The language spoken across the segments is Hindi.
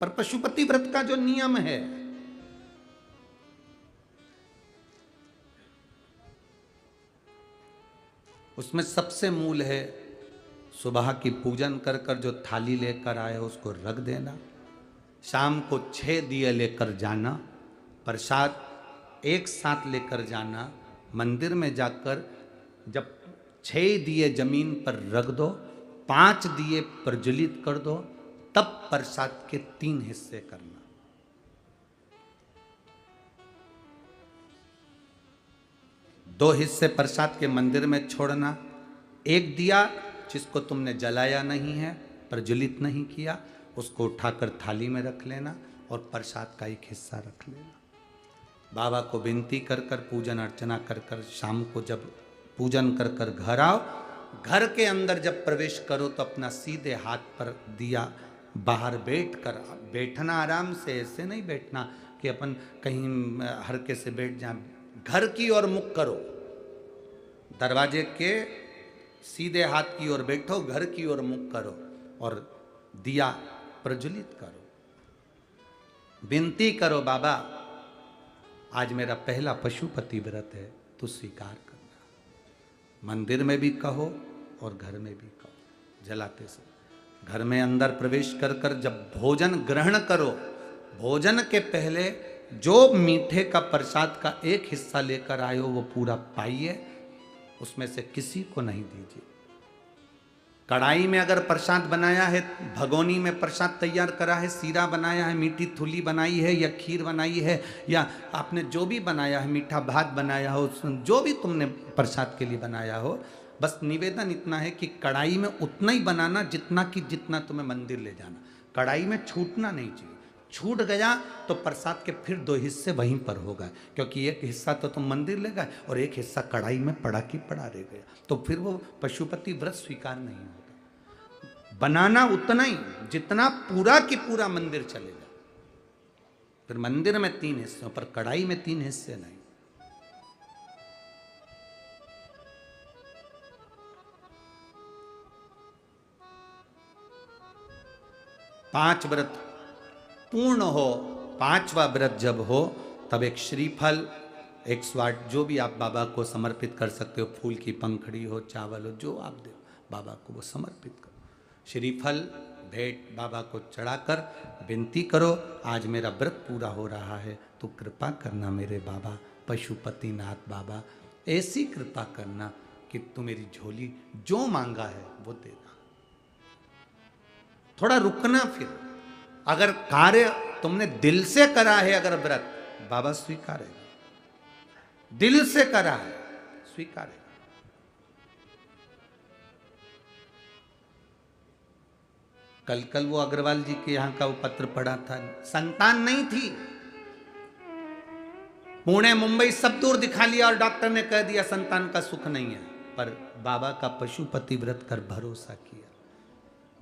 पर पशुपति व्रत का जो नियम है उसमें सबसे मूल है सुबह की पूजन कर कर जो थाली लेकर आए उसको रख देना, शाम को 6 दिए लेकर जाना, प्रसाद एक साथ लेकर जाना, मंदिर में जाकर जब 6 दिए जमीन पर रख दो, 5 दिए प्रज्वलित कर दो, तब प्रसाद के 3 हिस्से करना। दो हिस्से प्रसाद के मंदिर में छोड़ना, एक दिया जिसको तुमने जलाया नहीं है, प्रज्वलित नहीं किया, उसको उठाकर थाली में रख लेना और प्रसाद का एक हिस्सा रख लेना। बाबा को विनती कर कर पूजन अर्चना कर कर शाम को जब पूजन कर कर घर आओ, घर के अंदर जब प्रवेश करो तो अपना सीधे हाथ पर दिया बाहर बैठना आराम से, ऐसे नहीं बैठना कि अपन कहीं हरके से बैठ जाए। घर की ओर मुख करो, दरवाजे के सीधे हाथ की ओर बैठो, घर की ओर मुख करो और दिया प्रज्वलित करो। विनती करो, बाबा आज मेरा पहला पशुपति व्रत है, तो स्वीकार करना। मंदिर में भी कहो और घर में भी कहो। जलाते से घर में अंदर प्रवेश कर कर जब भोजन ग्रहण करो, भोजन के पहले जो मीठे का प्रसाद का एक हिस्सा लेकर आए हो वो पूरा पाइए, उसमें से किसी को नहीं दीजिए। कढ़ाई में अगर प्रसाद बनाया है, भगोनी में प्रसाद तैयार करा है, सीरा बनाया है, मीठी थुली बनाई है या खीर बनाई है, या आपने जो भी बनाया है, मीठा भात बनाया हो, जो भी तुमने प्रसाद के लिए बनाया हो, बस निवेदन इतना है कि कढ़ाई में उतना ही बनाना जितना तुम्हें मंदिर ले जाना। कढ़ाई में छूटना नहीं चाहिए। छूट गया तो प्रसाद के फिर 2 हिस्से वहीं पर होगा, क्योंकि एक हिस्सा तो तुम मंदिर ले गए और एक हिस्सा कढ़ाई में पड़ा की पड़ा रह गया, तो फिर वो पशुपति व्रत स्वीकार नहीं होगा। बनाना उतना ही जितना पूरा की पूरा मंदिर चलेगा। फिर मंदिर में 3 हिस्सों पर, कढ़ाई में 3 हिस्से नहीं। पांच व्रत पूर्ण हो, 5वां व्रत जब हो तब एक श्रीफल, एक स्वाट, जो भी आप बाबा को समर्पित कर सकते हो, फूल की पंखड़ी हो, चावल हो, जो आप दे बाबा को वो समर्पित करो। श्रीफल भेंट बाबा को चढ़ाकर विनती करो, आज मेरा व्रत पूरा हो रहा है, तो कृपा करना मेरे बाबा पशुपतिनाथ बाबा, ऐसी कृपा करना कि तू मेरी झोली जो मांगा है वो देना। थोड़ा रुकना। फिर अगर कार्य तुमने दिल से करा है, अगर व्रत, बाबा स्वीकारेगा। दिल से करा है, स्वीकारेगा। कल वो अग्रवाल जी के यहां का वो पत्र पढ़ा था, संतान नहीं थी, पुणे मुंबई सब दूर दिखा लिया और डॉक्टर ने कह दिया संतान का सुख नहीं है, पर बाबा का पशुपति व्रत कर भरोसा किया।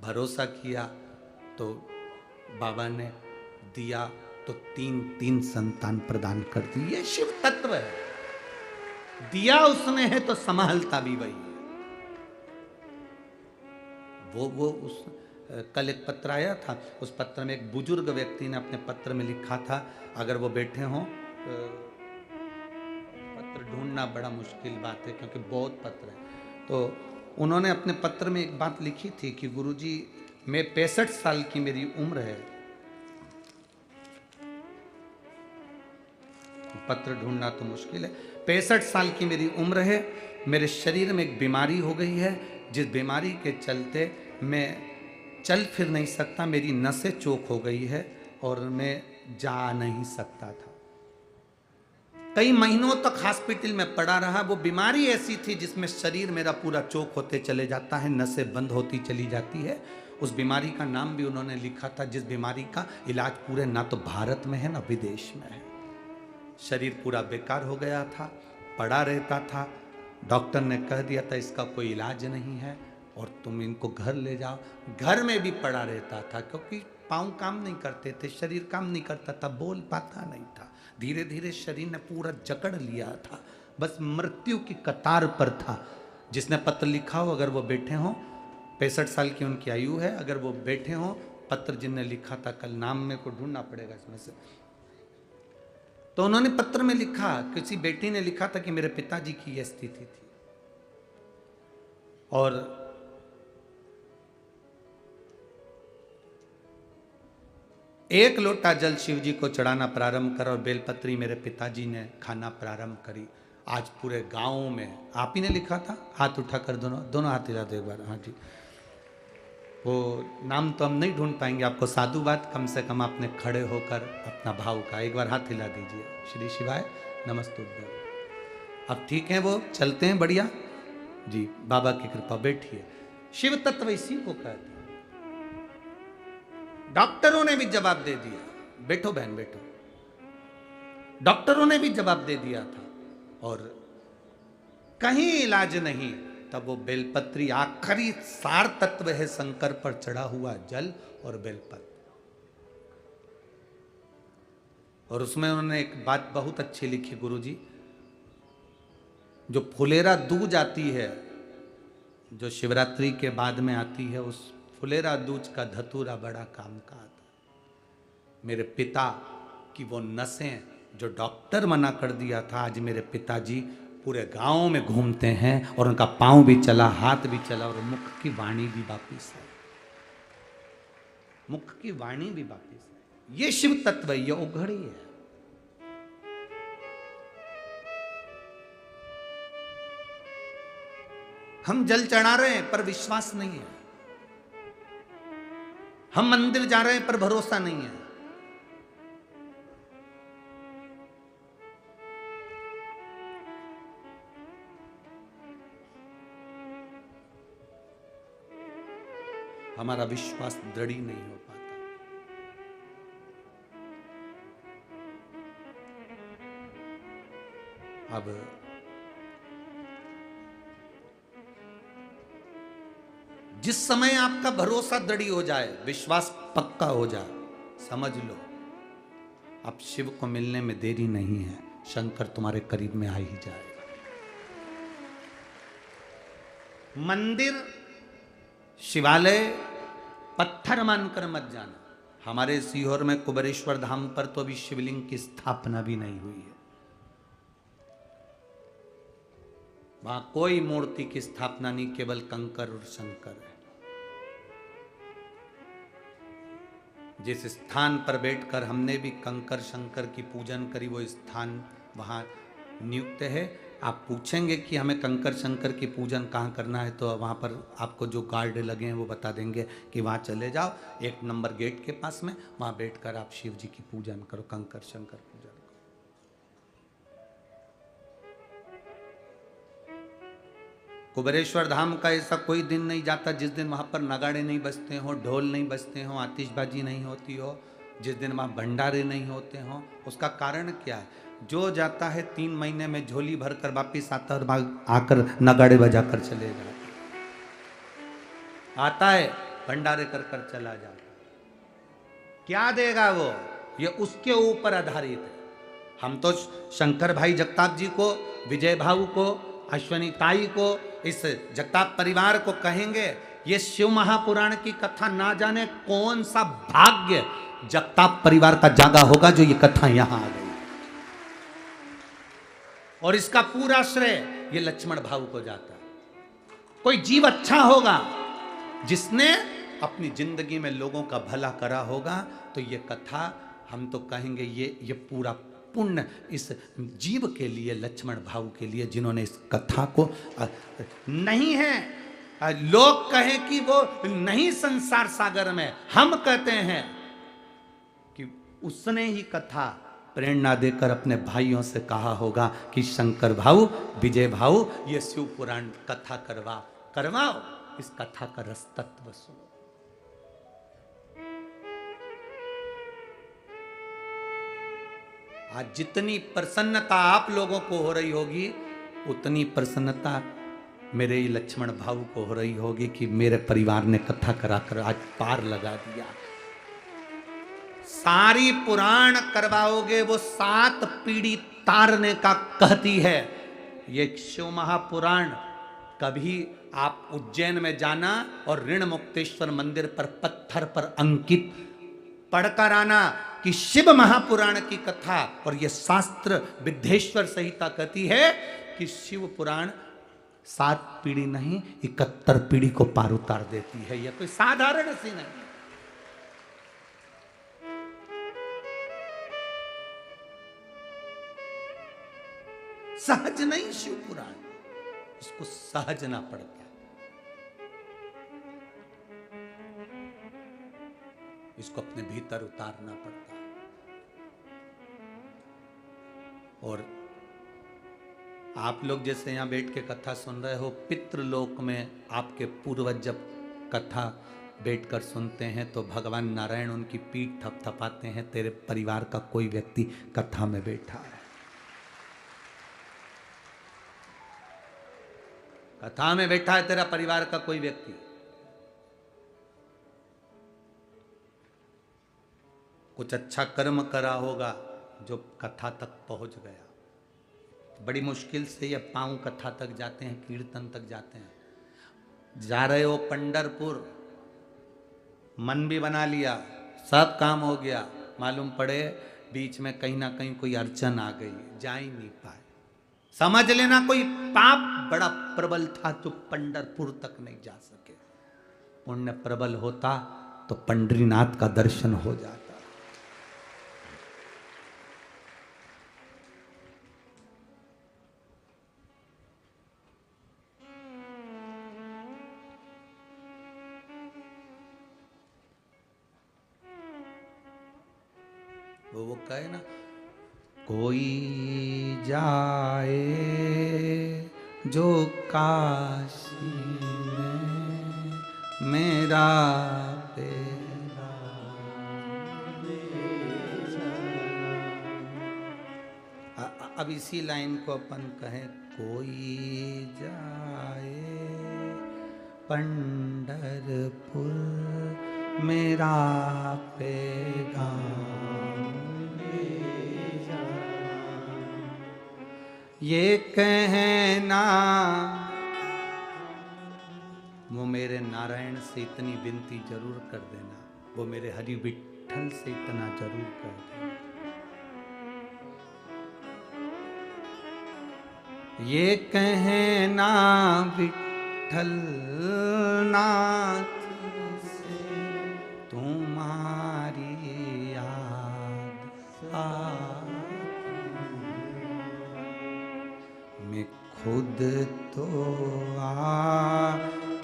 भरोसा किया तो बाबा ने दिया, तो 3 संतान प्रदान कर दी। ये शिव तत्व है। दिया उसने है तो संभालता भी वही है। वो उस कल एक पत्र आया था, उस पत्र में एक बुजुर्ग व्यक्ति ने अपने पत्र में लिखा था, अगर वो बैठे हों, पत्र ढूंढना बड़ा मुश्किल बात है क्योंकि बहुत पत्र है, तो उन्होंने अपने पत्र में एक बात लिखी थी कि गुरुजी, मैं 65 साल की मेरी उम्र है। पत्र ढूंढना तो मुश्किल है। 65 साल की मेरी उम्र है, मेरे शरीर में एक बीमारी हो गई है, जिस बीमारी के चलते मैं चल फिर नहीं सकता, मेरी नसें चोक हो गई है और मैं जा नहीं सकता था। कई महीनों तक हॉस्पिटल में पड़ा रहा। वो बीमारी ऐसी थी जिसमें शरीर मेरा पूरा चोक होते चले जाता है, नसें बंद होती चली जाती है। उस बीमारी का नाम भी उन्होंने लिखा था, जिस बीमारी का इलाज पूरे ना तो भारत में है ना विदेश में है। शरीर पूरा बेकार हो गया था, पड़ा रहता था। डॉक्टर ने कह दिया था इसका कोई इलाज नहीं है और तुम इनको घर ले जाओ। घर में भी पड़ा रहता था क्योंकि पाँव काम नहीं करते थे, शरीर काम नहीं करता था, बोल पाता नहीं था। धीरे धीरे शरीर ने पूरा जकड़ लिया था, बस मृत्यु की कतार पर था। जिसने पत्र लिखा हो, अगर वो बैठे हों, 65 साल की उनकी आयु है, अगर वो बैठे हों पत्र जिनने लिखा था, कल नाम मेरे को ढूंढना पड़ेगा इसमें से, तो उन्होंने पत्र में लिखा, किसी बेटी ने लिखा था कि मेरे पिताजी की यह स्थिति थी और एक लोटा जल शिव जी को चढ़ाना प्रारंभ कर और बेलपत्री मेरे पिताजी ने खाना प्रारंभ करी। आज पूरे गांव में, आप ही ने लिखा था, हाथ उठाकर दोनों हाथ हिला दो एक बार। हाँ जी, वो नाम तो हम नहीं ढूंढ पाएंगे, आपको साधुवाद, कम से कम आपने खड़े होकर अपना भाव का एक बार हाथ हिला दीजिए। श्री शिवाय नमस्तुभ्यं। अब ठीक है, वो चलते हैं बढ़िया जी, बाबा की कृपा। बैठिए। शिव तत्व इसी को कहते हैं। डॉक्टरों ने भी जवाब दे दिया, बैठो बहन बैठो, डॉक्टरों ने भी जवाब दे दिया था और कहीं इलाज नहीं, तब वो बेलपत्री आखिरी सार तत्व है शंकर पर चढ़ा हुआ जल और बेलपत्र। और उसमें उन्होंने एक बात बहुत अच्छी लिखी गुरुजी, जो फुलेरा दूज आती है, जो शिवरात्रि के बाद में आती है, उस फुलेरा दूज का धतूरा बड़ा काम का आता है। मेरे पिता की वो नसें जो डॉक्टर मना कर दिया था, आज मेरे पिताजी पूरे गांव में घूमते हैं और उनका पांव भी चला, हाथ भी चला और मुख की वाणी भी वापिस है, मुख की वाणी भी वापिस है। ये शिव तत्व, ये उघड़ी है। हम जल चढ़ा रहे हैं पर विश्वास नहीं है, हम मंदिर जा रहे हैं पर भरोसा नहीं है। हमारा विश्वास दृढ़ ही नहीं हो पाता। अब जिस समय आपका भरोसा दृढ़ हो जाए, विश्वास पक्का हो जाए, समझ लो अब शिव को मिलने में देरी नहीं है, शंकर तुम्हारे करीब में आ ही जाएगा। मंदिर शिवालय पत्थर मानकर मत जाना। हमारे सीहोर में कुबेरेश्वर धाम पर तो अभी शिवलिंग की स्थापना भी नहीं हुई है, वहां कोई मूर्ति की स्थापना नहीं, केवल कंकर और शंकर है। जिस स्थान पर बैठकर हमने भी कंकर शंकर की पूजन करी, वो स्थान वहां नियुक्त है। आप पूछेंगे कि हमें कंकर शंकर की पूजन कहाँ करना है, तो वहाँ पर आपको जो गार्ड लगे हैं वो बता देंगे कि वहाँ चले जाओ, 1 नंबर गेट के पास में, वहाँ बैठकर आप शिव जी की पूजन करो, कंकर शंकर पूजन करो। कुबेरेश्वर धाम का ऐसा कोई दिन नहीं जाता जिस दिन वहाँ पर नगाड़े नहीं बजते हो, ढोल नहीं बजते हो, आतिशबाजी नहीं होती हो, जिस दिन वहाँ भंडारे नहीं होते हो। उसका कारण क्या है? जो जाता है 3 महीने में झोली भरकर वापिस आता है और आकर नगाड़े बजाकर चले जाता है, आता है भंडारे कर कर चला जाता है। क्या देगा वो? ये उसके ऊपर आधारित है। हम तो शंकर भाई जगताप जी को, विजय भाऊ को, अश्वनी ताई को, इस जगताप परिवार को कहेंगे, ये शिव महापुराण की कथा ना जाने कौन सा भाग्य जगताप परिवार का जागा होगा जो ये कथा यहां आ गई। और इसका पूरा श्रेय ये लक्ष्मण भाऊ को जाता है। कोई जीव अच्छा होगा जिसने अपनी जिंदगी में लोगों का भला करा होगा, तो ये कथा हम तो कहेंगे ये पूरा पुण्य इस जीव के लिए, लक्ष्मण भाऊ के लिए, जिन्होंने इस कथा को नहीं है लोग कहें कि वो नहीं संसार सागर में, हम कहते हैं कि उसने ही कथा प्रेरणा देकर अपने भाइयों से कहा होगा कि शंकर भाऊ, विजय भाऊ, ये शिव पुराण कथा करवाओ, इस कथा का रस तत्व सुनो। आज जितनी प्रसन्नता आप लोगों को हो रही होगी, उतनी प्रसन्नता मेरे लक्ष्मण भाऊ को हो रही होगी कि मेरे परिवार ने कथा कराकर आज पार लगा दिया। सारी पुराण करवाओगे, वो 7 पीढ़ी तारने का कहती है। ये शिव महापुराण कभी आप उज्जैन में जाना और ऋण मुक्तेश्वर मंदिर पर पत्थर पर अंकित पढ़कर आना कि शिव महापुराण की कथा, और यह शास्त्र विद्धेश्वर संहिता कहती है कि शिव पुराण 7 पीढ़ी नहीं 71 पीढ़ी को पार उतार देती है। यह कोई साधारण सी नहीं, सहज नहीं शिव पुराण, इसको सहजना पड़ता है, इसको अपने भीतर उतारना पड़ता है। और आप लोग जैसे यहां बैठ के कथा सुन रहे हो, पितृलोक में आपके पूर्वज जब कथा बैठकर सुनते हैं तो भगवान नारायण उनकी पीठ थपथपाते हैं, तेरे परिवार का कोई व्यक्ति कथा में बैठा है। कथा में बैठा है तेरा परिवार का कोई व्यक्ति। कुछ अच्छा कर्म करा होगा जो कथा तक पहुंच गया। बड़ी मुश्किल से ये पांव कथा तक जाते हैं, कीर्तन तक जाते हैं। जा रहे हो पंढरपुर, मन भी बना लिया, सब काम हो गया, मालूम पड़े बीच में कहीं ना कहीं कोई अड़चन आ गई, जा ही नहीं पाए। समझ लेना कोई पाप बड़ा प्रबल था तो पंढरपुर तक नहीं जा सके। पुण्य प्रबल होता तो पंडरीनाथ का दर्शन हो जाता। वो कहे ना, कोई जाए जो काशी में मेरा पेरा। अब इसी लाइन को अपन कहें, कोई जाए पंढरपुर मेरा पैगाम, ये कहना। वो मेरे नारायण से इतनी विनती जरूर कर देना, वो मेरे हरि विठल से इतना जरूर कर देना, ये कहना विठल नाथ से तुम्हारी याद मैं खुद तो आ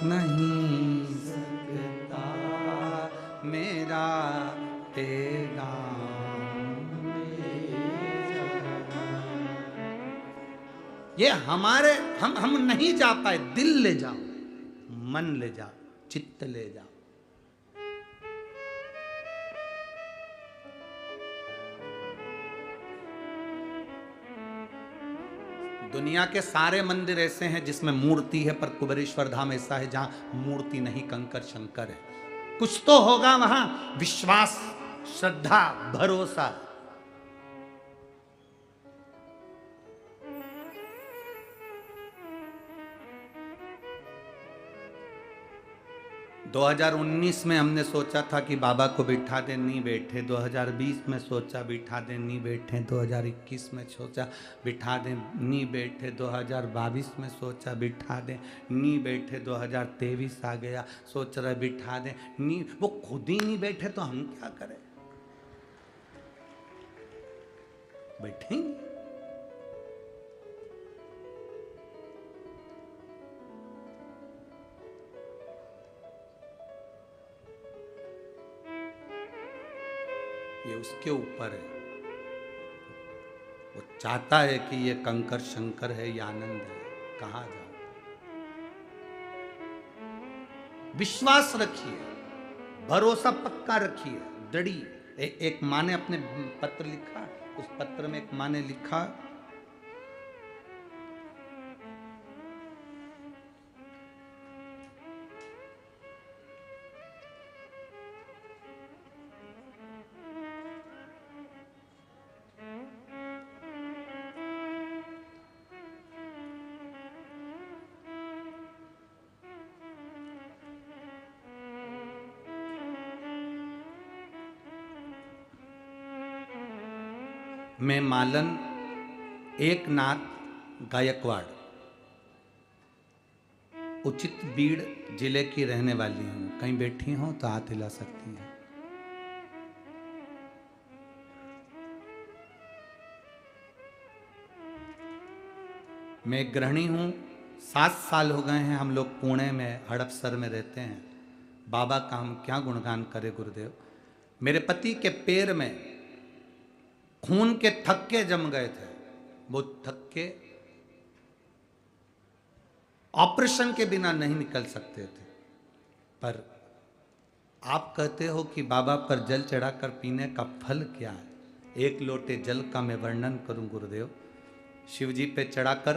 नहीं सकता, मेरा पैगाम ये हमारे हम नहीं जा पाए। दिल ले जाओ, मन ले जाओ, चित्त ले जाओ। दुनिया के सारे मंदिर ऐसे हैं जिसमें मूर्ति है, पर कुबेरेश्वर धाम ऐसा है जहां मूर्ति नहीं, कंकर शंकर है। कुछ तो होगा वहां, विश्वास, श्रद्धा, भरोसा। दो 2019 में हमने सोचा था कि बाबा को बिठा दे, नहीं बैठे। 2020 में सोचा बिठा दे, नहीं बैठे। 2021 में सोचा बिठा दे, नहीं बैठे। 2022 में सोचा बिठा दे, नहीं बैठे। 2023 आ गया, सोच रहे बिठा दे, नहीं, वो खुद ही नहीं बैठे तो हम क्या करें? बैठेंगे। ये उसके ऊपर है। वो चाहता है कि ये कंकर शंकर है, ये आनंद है, कहाँ जाओ? विश्वास रखिए, भरोसा पक्का रखिए, दृढ़ी। एक माँ ने अपने पत्र लिखा, उस पत्र में एक माँ ने लिखा, मैं मालन एकनाथ गायकवाड़ उचित बीड़ जिले की रहने वाली हूं। कहीं बैठी हो तो हाथ हिला सकती हैं। मैं गृहिणी हूं। 7 साल हो गए हैं हम लोग पुणे में हड़पसर में रहते हैं। बाबा का हम क्या गुणगान करें गुरुदेव। मेरे पति के पैर में खून के थक्के जम गए थे। वो थक्के ऑपरेशन के बिना नहीं निकल सकते थे। पर आप कहते हो कि बाबा पर जल चढ़ाकर पीने का फल क्या है। 1 लोटे जल का मैं वर्णन करूं गुरुदेव। शिव जी पे चढ़ाकर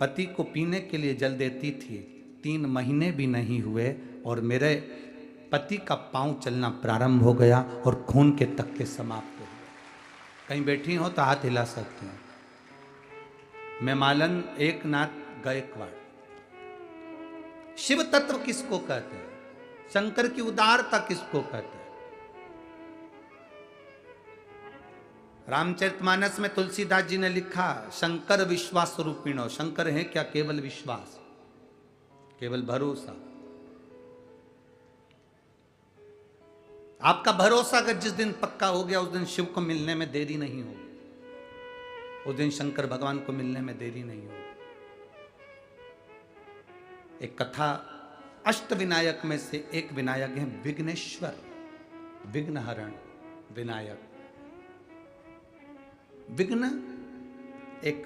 पति को पीने के लिए जल देती थी। 3 महीने भी नहीं हुए और मेरे पति का पांव चलना प्रारंभ हो गया और खून के तक्के समाप्त हो गए। कहीं बैठी हो तो हाथ हिला सकते हैं। मैं मालन एकनाथ गायकवाड़। शिव तत्व किसको कहते हैं, शंकर की उदारता किसको कहते हैं। रामचरितमानस में तुलसीदास जी ने लिखा शंकर विश्वास रूपिणो। शंकर है क्या केवल विश्वास, केवल भरोसा। आपका भरोसा अगर जिस दिन पक्का हो गया उस दिन शिव को मिलने में देरी नहीं होगी। उस दिन शंकर भगवान को मिलने में देरी नहीं होगी। एक कथा, अष्ट विनायक में से एक विनायक है विघ्नेश्वर, विघ्नहरण विनायक। विघ्न एक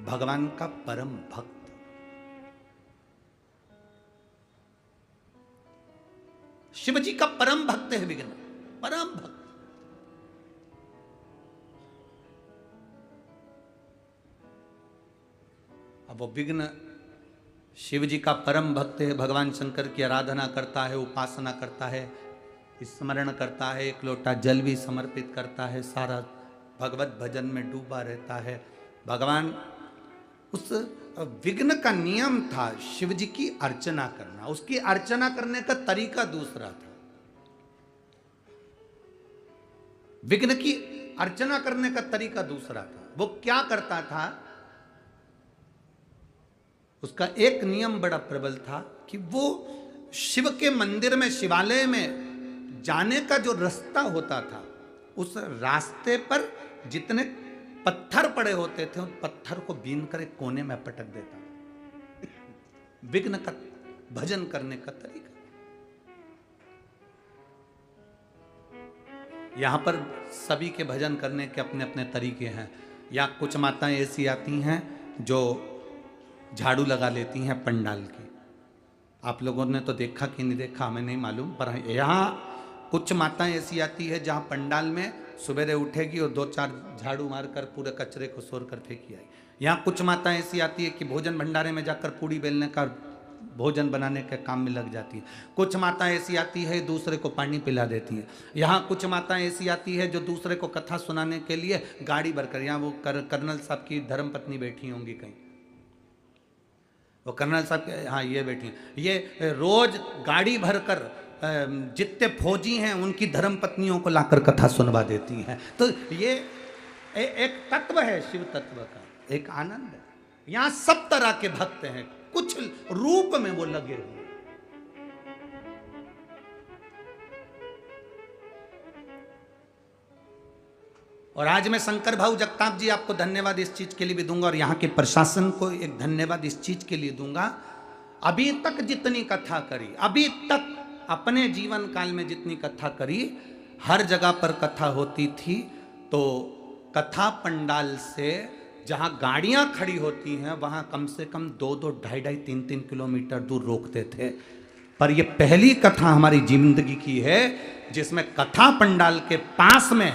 भगवान का परम भक्त। शिव जी का परम भक्त है विघ्न, परम भक्त। अब वो विघ्न शिव जी का परम भक्त है। भगवान शंकर की आराधना करता है, उपासना करता है, स्मरण करता है, 1 लोटा जल भी समर्पित करता है, सारा भगवत भजन में डूबा रहता है। भगवान उस विघ्न का नियम था शिव जी की अर्चना करना। उसकी अर्चना करने का तरीका दूसरा था। विघ्न की अर्चना करने का तरीका दूसरा था। वो क्या करता था, उसका एक नियम बड़ा प्रबल था कि वो शिव के मंदिर में, शिवालय में जाने का जो रास्ता होता था, उस रास्ते पर जितने पत्थर पड़े होते थे उन पत्थर को बीन कर एक कोने में पटक देता। विघ्न का भजन करने का तरीका। यहां पर सभी के भजन करने के अपने अपने तरीके हैं। या कुछ माताएं ऐसी आती हैं जो झाड़ू लगा लेती हैं पंडाल की। आप लोगों ने तो देखा कि नहीं देखा हमें नहीं मालूम, पर यहाँ कुछ माताएं ऐसी आती है जहाँ पंडाल में सवेरे उठेगी और 2-4 झाड़ू मारकर पूरे कचरे को सोर कर फेंकी आई। यहाँ कुछ माताएं ऐसी आती है कि भोजन भंडारे में जाकर पूड़ी बेलने का, भोजन बनाने के काम में लग जाती है। कुछ माताएं ऐसी आती है दूसरे को पानी पिला देती हैं। यहाँ कुछ माताएं ऐसी आती है जो दूसरे को कथा सुनाने के लिए गाड़ी भरकर, यहाँ वो कर्नल साहब की धर्मपत्नी बैठी होंगी कहीं, वो कर्नल साहब के, हाँ ये बैठी हैं, ये रोज गाड़ी भरकर जितने फौजी हैं उनकी धर्मपत्नियों को लाकर कथा सुनवा देती हैं। तो ये एक तत्व है शिव तत्व का, एक आनंद है। यहाँ सब तरह के भक्त हैं, कुछ रूप में वो लगे हुए। और आज मैं शंकर भाऊ जगताप जी आपको धन्यवाद इस चीज के लिए भी दूंगा और यहाँ के प्रशासन को एक धन्यवाद इस चीज के लिए दूंगा। अभी तक जितनी कथा करी, अभी तक अपने जीवन काल में जितनी कथा करी, हर जगह पर कथा होती थी तो कथा पंडाल से जहाँ गाड़ियाँ खड़ी होती हैं वहाँ कम से कम 2-2, 2.5, 3-3 किलोमीटर दूर रोकते थे। पर ये पहली कथा हमारी जिंदगी की है जिसमें कथा पंडाल के पास में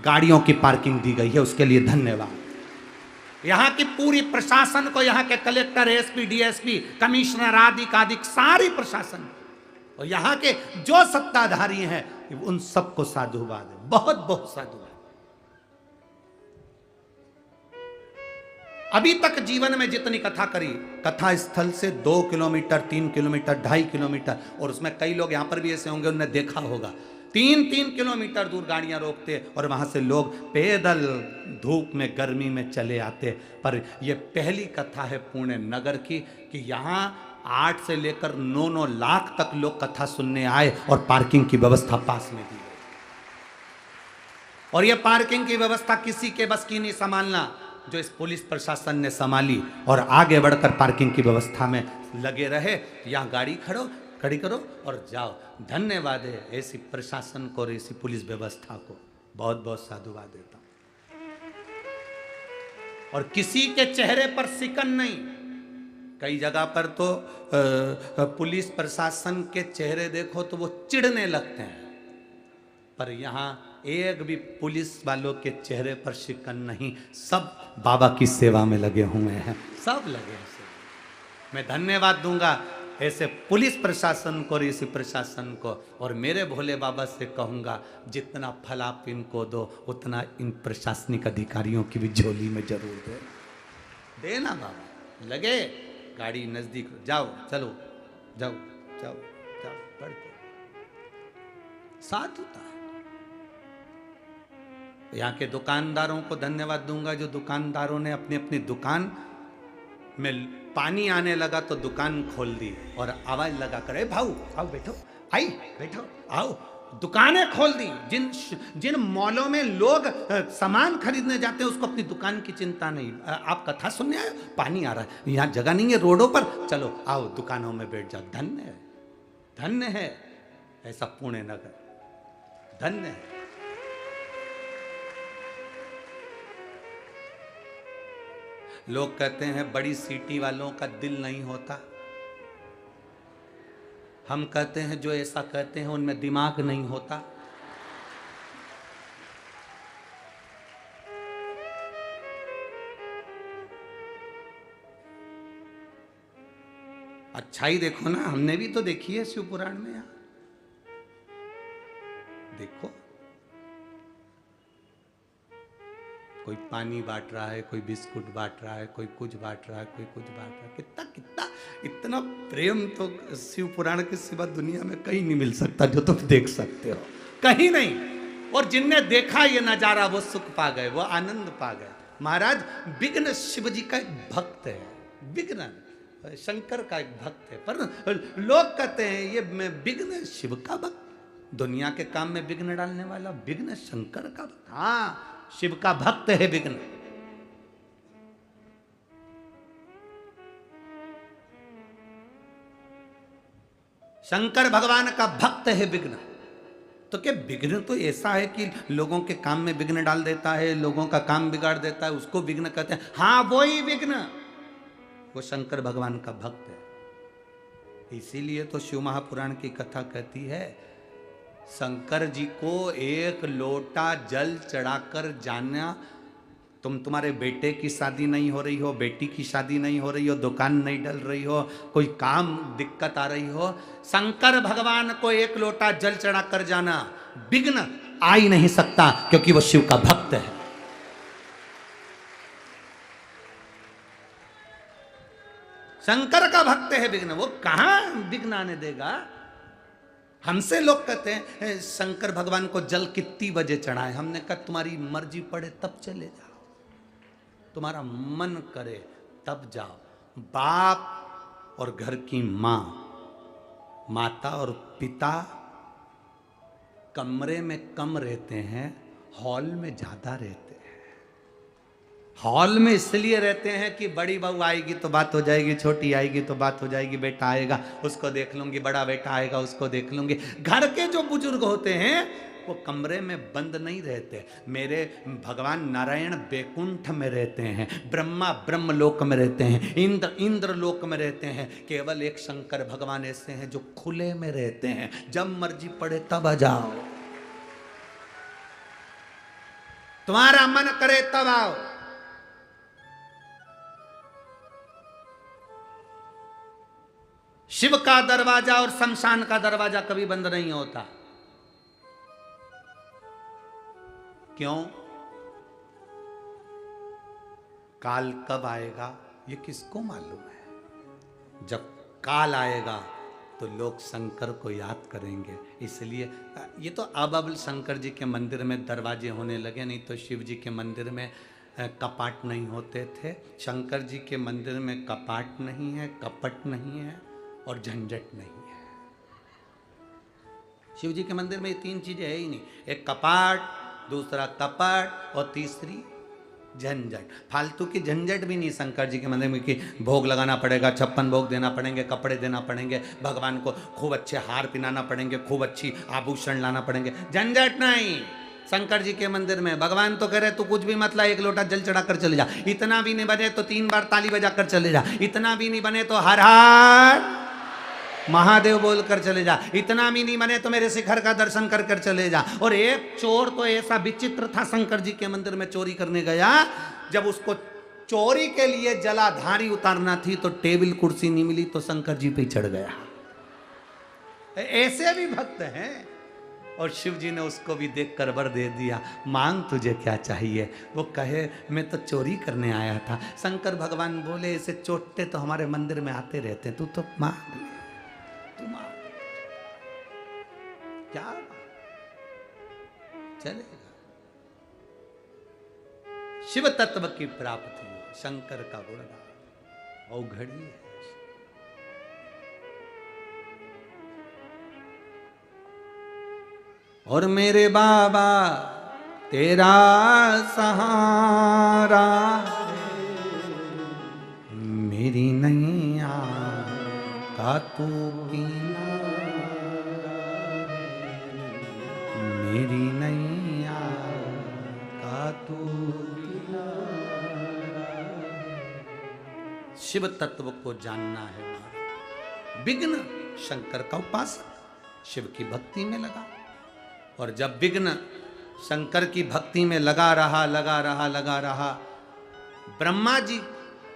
गाड़ियों की पार्किंग दी गई है, उसके लिए धन्यवाद। यहाँ की पूरी प्रशासन को, यहाँ के कलेक्टर, एसपी, डीएसपी, कमिश्नर आदि सारी प्रशासन और यहाँ के जो सत्ताधारी हैं उन सबको साधुवाद है, बहुत बहुत साधुवाद। अभी तक जीवन में जितनी कथा करी, कथा स्थल से 2 किलोमीटर, 3 किलोमीटर, 2.5 किलोमीटर, और उसमें कई लोग यहाँ पर भी ऐसे होंगे उन्हें देखा होगा 3-3 किलोमीटर दूर गाड़ियां रोकते और वहां से लोग पैदल धूप में गर्मी में चले आते। पर यह पहली कथा है पुणे नगर की कि यहाँ 8 से लेकर 9-9 लाख तक लोग कथा सुनने आए और पार्किंग की व्यवस्था पास में दी गई। और यह पार्किंग की व्यवस्था किसी के बस की नहीं संभालना, जो इस पुलिस प्रशासन ने संभाली और आगे बढ़कर पार्किंग की व्यवस्था में लगे रहे। यहाँ गाड़ी खड़ी करो और जाओ। धन्यवाद है ऐसी प्रशासन को और ऐसी पुलिस व्यवस्था को, बहुत बहुत साधुवाद देता हूं। और किसी के चेहरे पर सिकन नहीं। कई जगह पर तो पुलिस प्रशासन के चेहरे देखो तो वो चिढ़ने लगते हैं, पर यहाँ एक भी पुलिस वालों के चेहरे पर शिकन नहीं। सब बाबा की सेवा में लगे हुए हैं, सब लगे हैं। मैं धन्यवाद दूंगा ऐसे पुलिस प्रशासन को और इसी प्रशासन को। और मेरे भोले बाबा से कहूंगा जितना फल आप इनको दो उतना इन प्रशासनिक अधिकारियों की भी झोली में जरूर दे देना बाबा। लगे गाड़ी नजदीक, जाओ चलो जाओ जाओ जाओ बढ़ के साथ होता है। यहाँ के दुकानदारों को धन्यवाद दूंगा जो दुकानदारों ने अपनी अपनी दुकान में पानी आने लगा तो दुकान खोल दी और आवाज लगा कर, भाऊ आओ बैठो, आई बैठो आओ, दुकानें खोल दी। जिन मॉलों में लोग सामान खरीदने जाते हैं उसको अपनी दुकान की चिंता नहीं। आप कथा सुनने आए, पानी आ रहा है, यहाँ जगह नहीं है रोडों पर, चलो आओ दुकानों में बैठ जाओ। धन्य है, धन्य है ऐसा पुणे नगर, धन्य है। लोग कहते हैं बड़ी सिटी वालों का दिल नहीं होता। हम कहते हैं जो ऐसा कहते हैं उनमें दिमाग नहीं होता। अच्छाई देखो ना, हमने भी तो देखी है शिव पुराण में। यहाँ देखो कोई पानी बांट रहा है, कोई बिस्कुट बांट रहा है, कोई कुछ बांट रहा है, कोई कुछ बांट रहा है। कितना कितना इतना प्रेम तो शिव पुराण के सिवा दुनिया में कहीं नहीं मिल सकता जो तुम देख सकते हो, कहीं नहीं। और जिनने देखा ये नजारा वो सुख पा गए, वो आनंद पा गए। महाराज विघ्न शिव जी का एक भक्त है, विघ्न शंकर का एक भक्त है, पर लोग कहते हैं ये मैं विघ्न शिव का भक्त, दुनिया के काम में विघ्न डालने वाला विघ्न शंकर का भक्त। हाँ शिव का भक्त है विघ्न। शंकर भगवान का भक्त है विघ्न। तो क्या विघ्न तो ऐसा है कि लोगों के काम में विघ्न डाल देता है, लोगों का काम बिगाड़ देता है, उसको विघ्न कहते हैं। हाँ वो ही विघ्न, वो शंकर भगवान का भक्त है। इसीलिए तो शिव महापुराण की कथा कहती है शंकर जी को एक लोटा जल चढ़ाकर जाना। तुम्हारे बेटे की शादी नहीं हो रही हो, बेटी की शादी नहीं हो रही हो, दुकान नहीं डल रही हो, कोई काम दिक्कत आ रही हो, शंकर भगवान को एक लोटा जल चढ़ाकर जाना, विघ्न आ ही नहीं सकता क्योंकि वो शिव का भक्त है। शंकर का भक्त है विघ्न, वो कहां विघ्न आने देगा। हमसे लोग कहते हैं शंकर भगवान को जल कितनी बजे चढ़ाए। हमने कहा तुम्हारी मर्जी पड़े तब चले जाओ, तुम्हारा मन करे तब जाओ। बाप और घर की माँ, माता और पिता कमरे में कम रहते हैं, हॉल में ज्यादा रहते हैं। हॉल में इसलिए रहते हैं कि बड़ी बहू आएगी तो बात हो जाएगी, छोटी आएगी तो बात हो जाएगी, बेटा आएगा उसको देख लूंगी, बड़ा बेटा आएगा उसको देख लूंगी। घर के जो बुजुर्ग होते हैं वो कमरे में बंद नहीं रहते। मेरे भगवान नारायण बैकुंठ में रहते हैं, ब्रह्मा ब्रह्मलोक में रहते हैं, इंद्र इंद्रलोक में रहते हैं। केवल एक शंकर भगवान ऐसे हैं जो खुले में रहते हैं, जब मर्जी पड़े तब आ जाओ, तुम्हारा मन करे तब आओ। शिव का दरवाजा और शमशान का दरवाजा कभी बंद नहीं होता। क्यों? काल कब आएगा ये किसको मालूम है। जब काल आएगा तो लोग शंकर को याद करेंगे। इसलिए ये तो अब शंकर जी के मंदिर में दरवाजे होने लगे, नहीं तो शिव जी के मंदिर में कपाट नहीं होते थे। शंकर जी के मंदिर में कपाट नहीं है, कपट नहीं है और झंझट नहीं है। शिव जी के मंदिर में ये तीन चीजें है ही नहीं, एक कपाट, दूसरा कपट और तीसरी झंझट। फालतू की झंझट भी नहीं शंकर जी के मंदिर में कि भोग लगाना पड़ेगा, 56 भोग देना पड़ेंगे, कपड़े देना पड़ेंगे, भगवान को खूब अच्छे हार पहनाना पड़ेंगे, खूब अच्छी आभूषण लाना पड़ेंगे, झंझट नहीं। शंकर जी के मंदिर में भगवान तो कह रहे तू कुछ भी मत ला, एक लोटा जल चढ़ा कर चले जा, इतना भी नहीं बने तो 3 बार ताली बजा कर चले जा, इतना भी नहीं बने तो हर हर महादेव बोलकर चले जा, इतना भी नहीं बने तो मेरे शिखर का दर्शन कर कर चले जा। और एक चोर तो ऐसा विचित्र था, शंकर जी के मंदिर में चोरी करने गया, जब उसको चोरी के लिए जलाधारी उतारना थी तो टेबल कुर्सी नहीं मिली तो शंकर जी पे चढ़ गया। ऐसे भी भक्त हैं। और शिव जी ने उसको भी देखकर वर दे दिया, मांग तुझे क्या चाहिए। वो कहे मैं तो चोरी करने आया था। शंकर भगवान बोले ऐसे चोटे तो हमारे मंदिर में आते रहते हैं, तू तो मांग ले, तू मांग, क्या चलेगा। शिव तत्व की प्राप्ति हो, शंकर का गुणगान औघड़ी है। और मेरे बाबा तेरा सहारा, मेरी नैया का तू किनारा, मेरी नैया का तू किनारा। शिव तत्व को जानना है। विघ्न शंकर का उपासक शिव की भक्ति में लगा, और जब विघ्न शंकर की भक्ति में लगा रहा, ब्रह्मा जी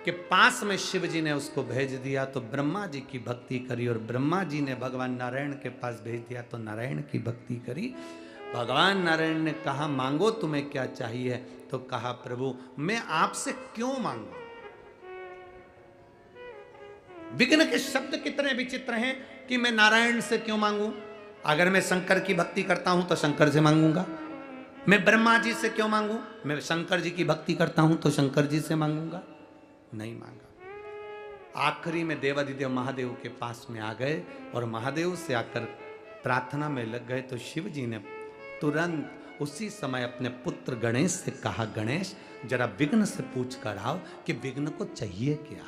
के पास में शिव जी ने उसको भेज दिया तो ब्रह्मा जी की भक्ति करी, और ब्रह्मा जी ने भगवान नारायण के पास भेज दिया तो नारायण की भक्ति करी। भगवान नारायण ने कहा मांगो तुम्हें क्या चाहिए, तो कहा प्रभु मैं आपसे क्यों मांगू। विघ्न के शब्द कितने विचित्र हैं कि मैं नारायण से क्यों मांगू। अगर मैं शंकर की भक्ति करता हूं तो शंकर से मांगूंगा। मैं ब्रह्मा जी से क्यों मांगू, मैं शंकर जी की भक्ति करता हूं तो शंकर जी से मांगूंगा। नहीं मांगा। आखिरी में देवादिदेव महादेव के पास में आ गए और महादेव से आकर प्रार्थना में लग गए, तो शिव जी ने तुरंत उसी समय अपने पुत्र गणेश से कहा गणेश जरा विघ्न से पूछ कर आओ कि विघ्न को चाहिए क्या।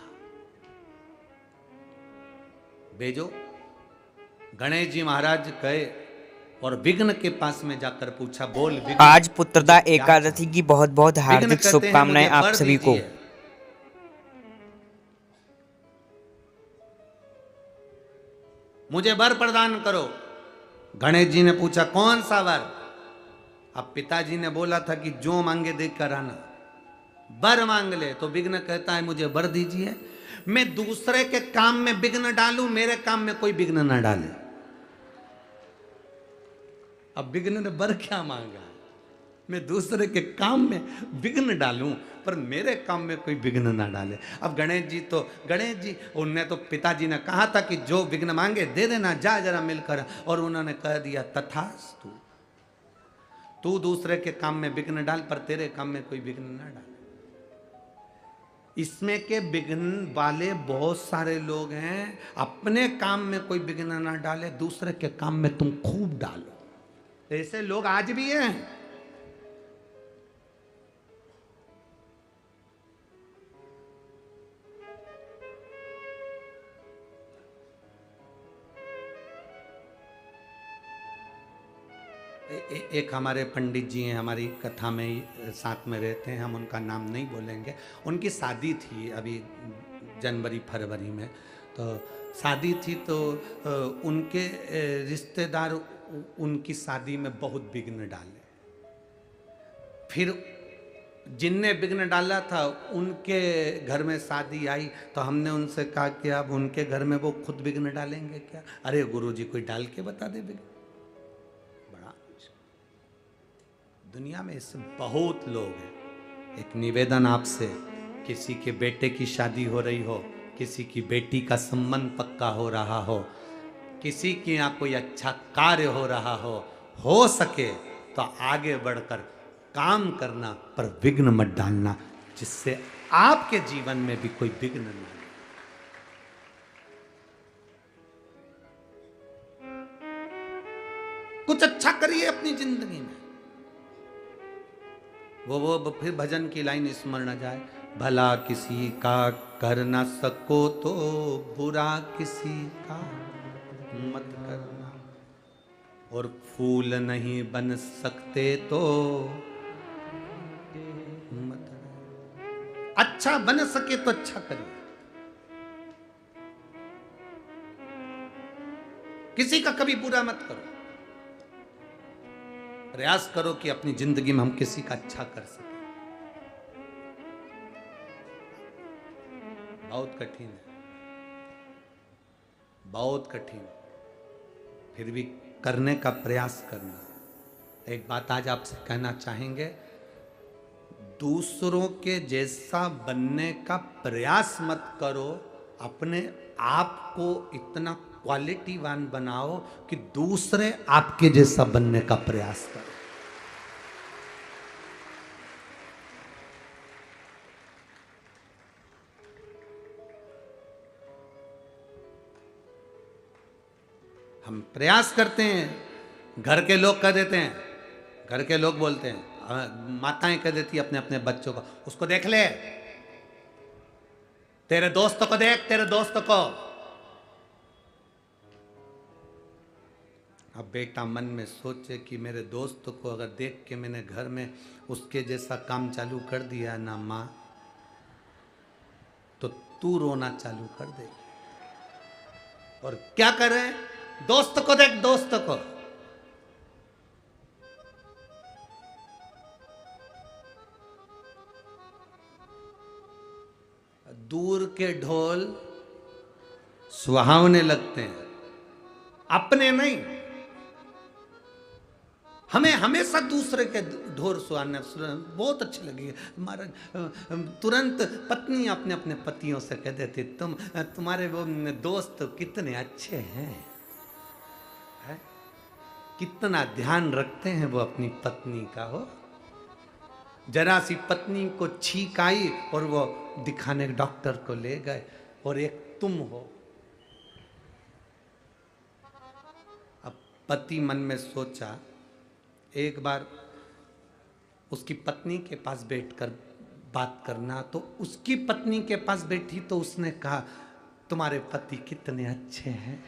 भेजो। गणेश जी महाराज गए और विघ्न के पास में जाकर पूछा, बोल विघ्न। आज पुत्रदा एकादशी की बहुत बहुत हार्दिक शुभकामनाएं आप सभी को। मुझे वर प्रदान करो। गणेश जी ने पूछा कौन सा वर। अब पिताजी ने बोला था कि जो मांगे देख कर आना, वर मांग ले। तो विघ्न कहता है मुझे वर दीजिए, मैं दूसरे के काम में विघ्न डालूं, मेरे काम में कोई विघ्न ना डाले। अब विघ्न ने वर क्या मांगा, मैं दूसरे के काम में विघ्न डालूं पर मेरे काम में कोई विघ्न ना डाले। अब गणेश जी उनने तो पिताजी ने कहा था कि जो विघ्न मांगे दे देना, जा जरा मिलकर, और उन्होंने कह दिया तथास्तु, तू दूसरे के काम में विघ्न डाल पर तेरे काम में कोई विघ्न ना डाले। इसमें के विघ्न वाले बहुत सारे लोग हैं, अपने काम में कोई विघ्न ना डाले, दूसरे के काम में तुम खूब डालो। ऐसे लोग आज भी हैं। एक हमारे पंडित जी हैं, हमारी कथा में साथ में रहते हैं, हम उनका नाम नहीं बोलेंगे। उनकी शादी थी अभी जनवरी फरवरी में, तो शादी थी तो उनके रिश्तेदार उनकी शादी में बहुत विघ्न डाले। फिर जिनने विघ्न डाला था उनके घर में शादी आई तो हमने उनसे कहा कि अब उनके घर में वो खुद विघ्न डालेंगे क्या। अरे गुरुजी कोई डाल के बता दे विघ्न। बड़ा दुनिया में इससे बहुत लोग हैं। एक निवेदन आपसे, किसी के बेटे की शादी हो रही हो, किसी की बेटी का संबंध पक्का हो रहा हो, किसी के यहाँ कोई अच्छा कार्य हो रहा हो सके तो आगे बढ़कर काम करना, पर विघ्न मत डालना, जिससे आपके जीवन में भी कोई विघ्न न आए। कुछ अच्छा करिए अपनी जिंदगी में। वो फिर भजन की लाइन स्मरण आ जाए, भला किसी का कर ना सको तो बुरा किसी का मत करना, और फूल नहीं बन सकते तो मत। अच्छा बन सके तो अच्छा करिए, किसी का कभी बुरा मत करो। प्रयास करो कि अपनी जिंदगी में हम किसी का अच्छा कर सकें। बहुत कठिन है, बहुत कठिन, फिर भी करने का प्रयास करना। एक बात आज आपसे कहना चाहेंगे, दूसरों के जैसा बनने का प्रयास मत करो, अपने आप को इतना क्वालिटीवान बनाओ कि दूसरे आपके जैसा बनने का प्रयास करो। हम प्रयास करते हैं, घर के लोग कह देते हैं, घर के लोग बोलते हैं, माताएं कह देती अपने अपने बच्चों को, उसको देख ले, तेरे दोस्तों को देख, तेरे दोस्तों को। अब बेटा मन में सोचे कि मेरे दोस्त को अगर देख के मैंने घर में उसके जैसा काम चालू कर दिया ना माँ, तो तू रोना चालू कर देगी। और क्या करे, दोस्त को देख, दोस्त को। दूर के ढोल सुहावने लगते हैं, अपने नहीं। हमें हमेशा दूसरे के ढोल सुहाने बहुत अच्छे लगे। हमारा तुरंत पत्नी अपने अपने पतियों से कह देती, तुम्हारे वो दोस्त कितने अच्छे हैं, है? कितना ध्यान रखते हैं वो अपनी पत्नी का। हो जरा सी पत्नी को छींक आई और वो दिखाने डॉक्टर को ले गए, और एक तुम हो। अब पति मन में सोचा, एक बार उसकी पत्नी के पास बैठकर बात करना, तो उसकी पत्नी के पास बैठी तो उसने कहा, तुम्हारे पति कितने अच्छे हैं।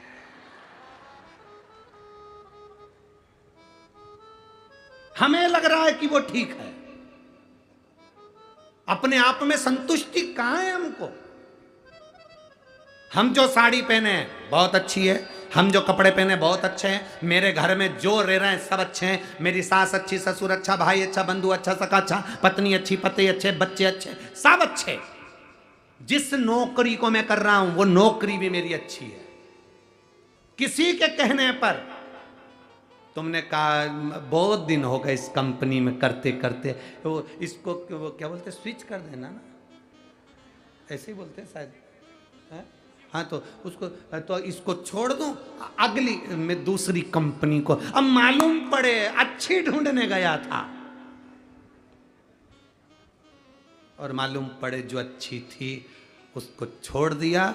हमें लग रहा है कि वो ठीक है, अपने आप में संतुष्टि कहां है हमको। हम जो साड़ी पहने हैं बहुत अच्छी है, हम जो कपड़े पहने बहुत अच्छे हैं, मेरे घर में जो रह रहे हैं सब अच्छे हैं, मेरी सास अच्छी, ससुर अच्छा, भाई अच्छा, बंधु अच्छा, सखा अच्छा, पत्नी अच्छी, पति अच्छे, बच्चे अच्छे, सब अच्छे। जिस नौकरी को मैं कर रहा हूं वो नौकरी भी मेरी अच्छी है। किसी के कहने पर तुमने कहा बहुत दिन हो गए इस कंपनी में करते करते, वो इसको वो क्या बोलते, स्विच कर देना ना, ऐसे ही बोलते हैं शायद, है? हाँ, तो उसको, तो इसको छोड़ दूं, अगली में दूसरी कंपनी को। अब मालूम पड़े अच्छी ढूंढने गया था, और मालूम पड़े जो अच्छी थी उसको छोड़ दिया,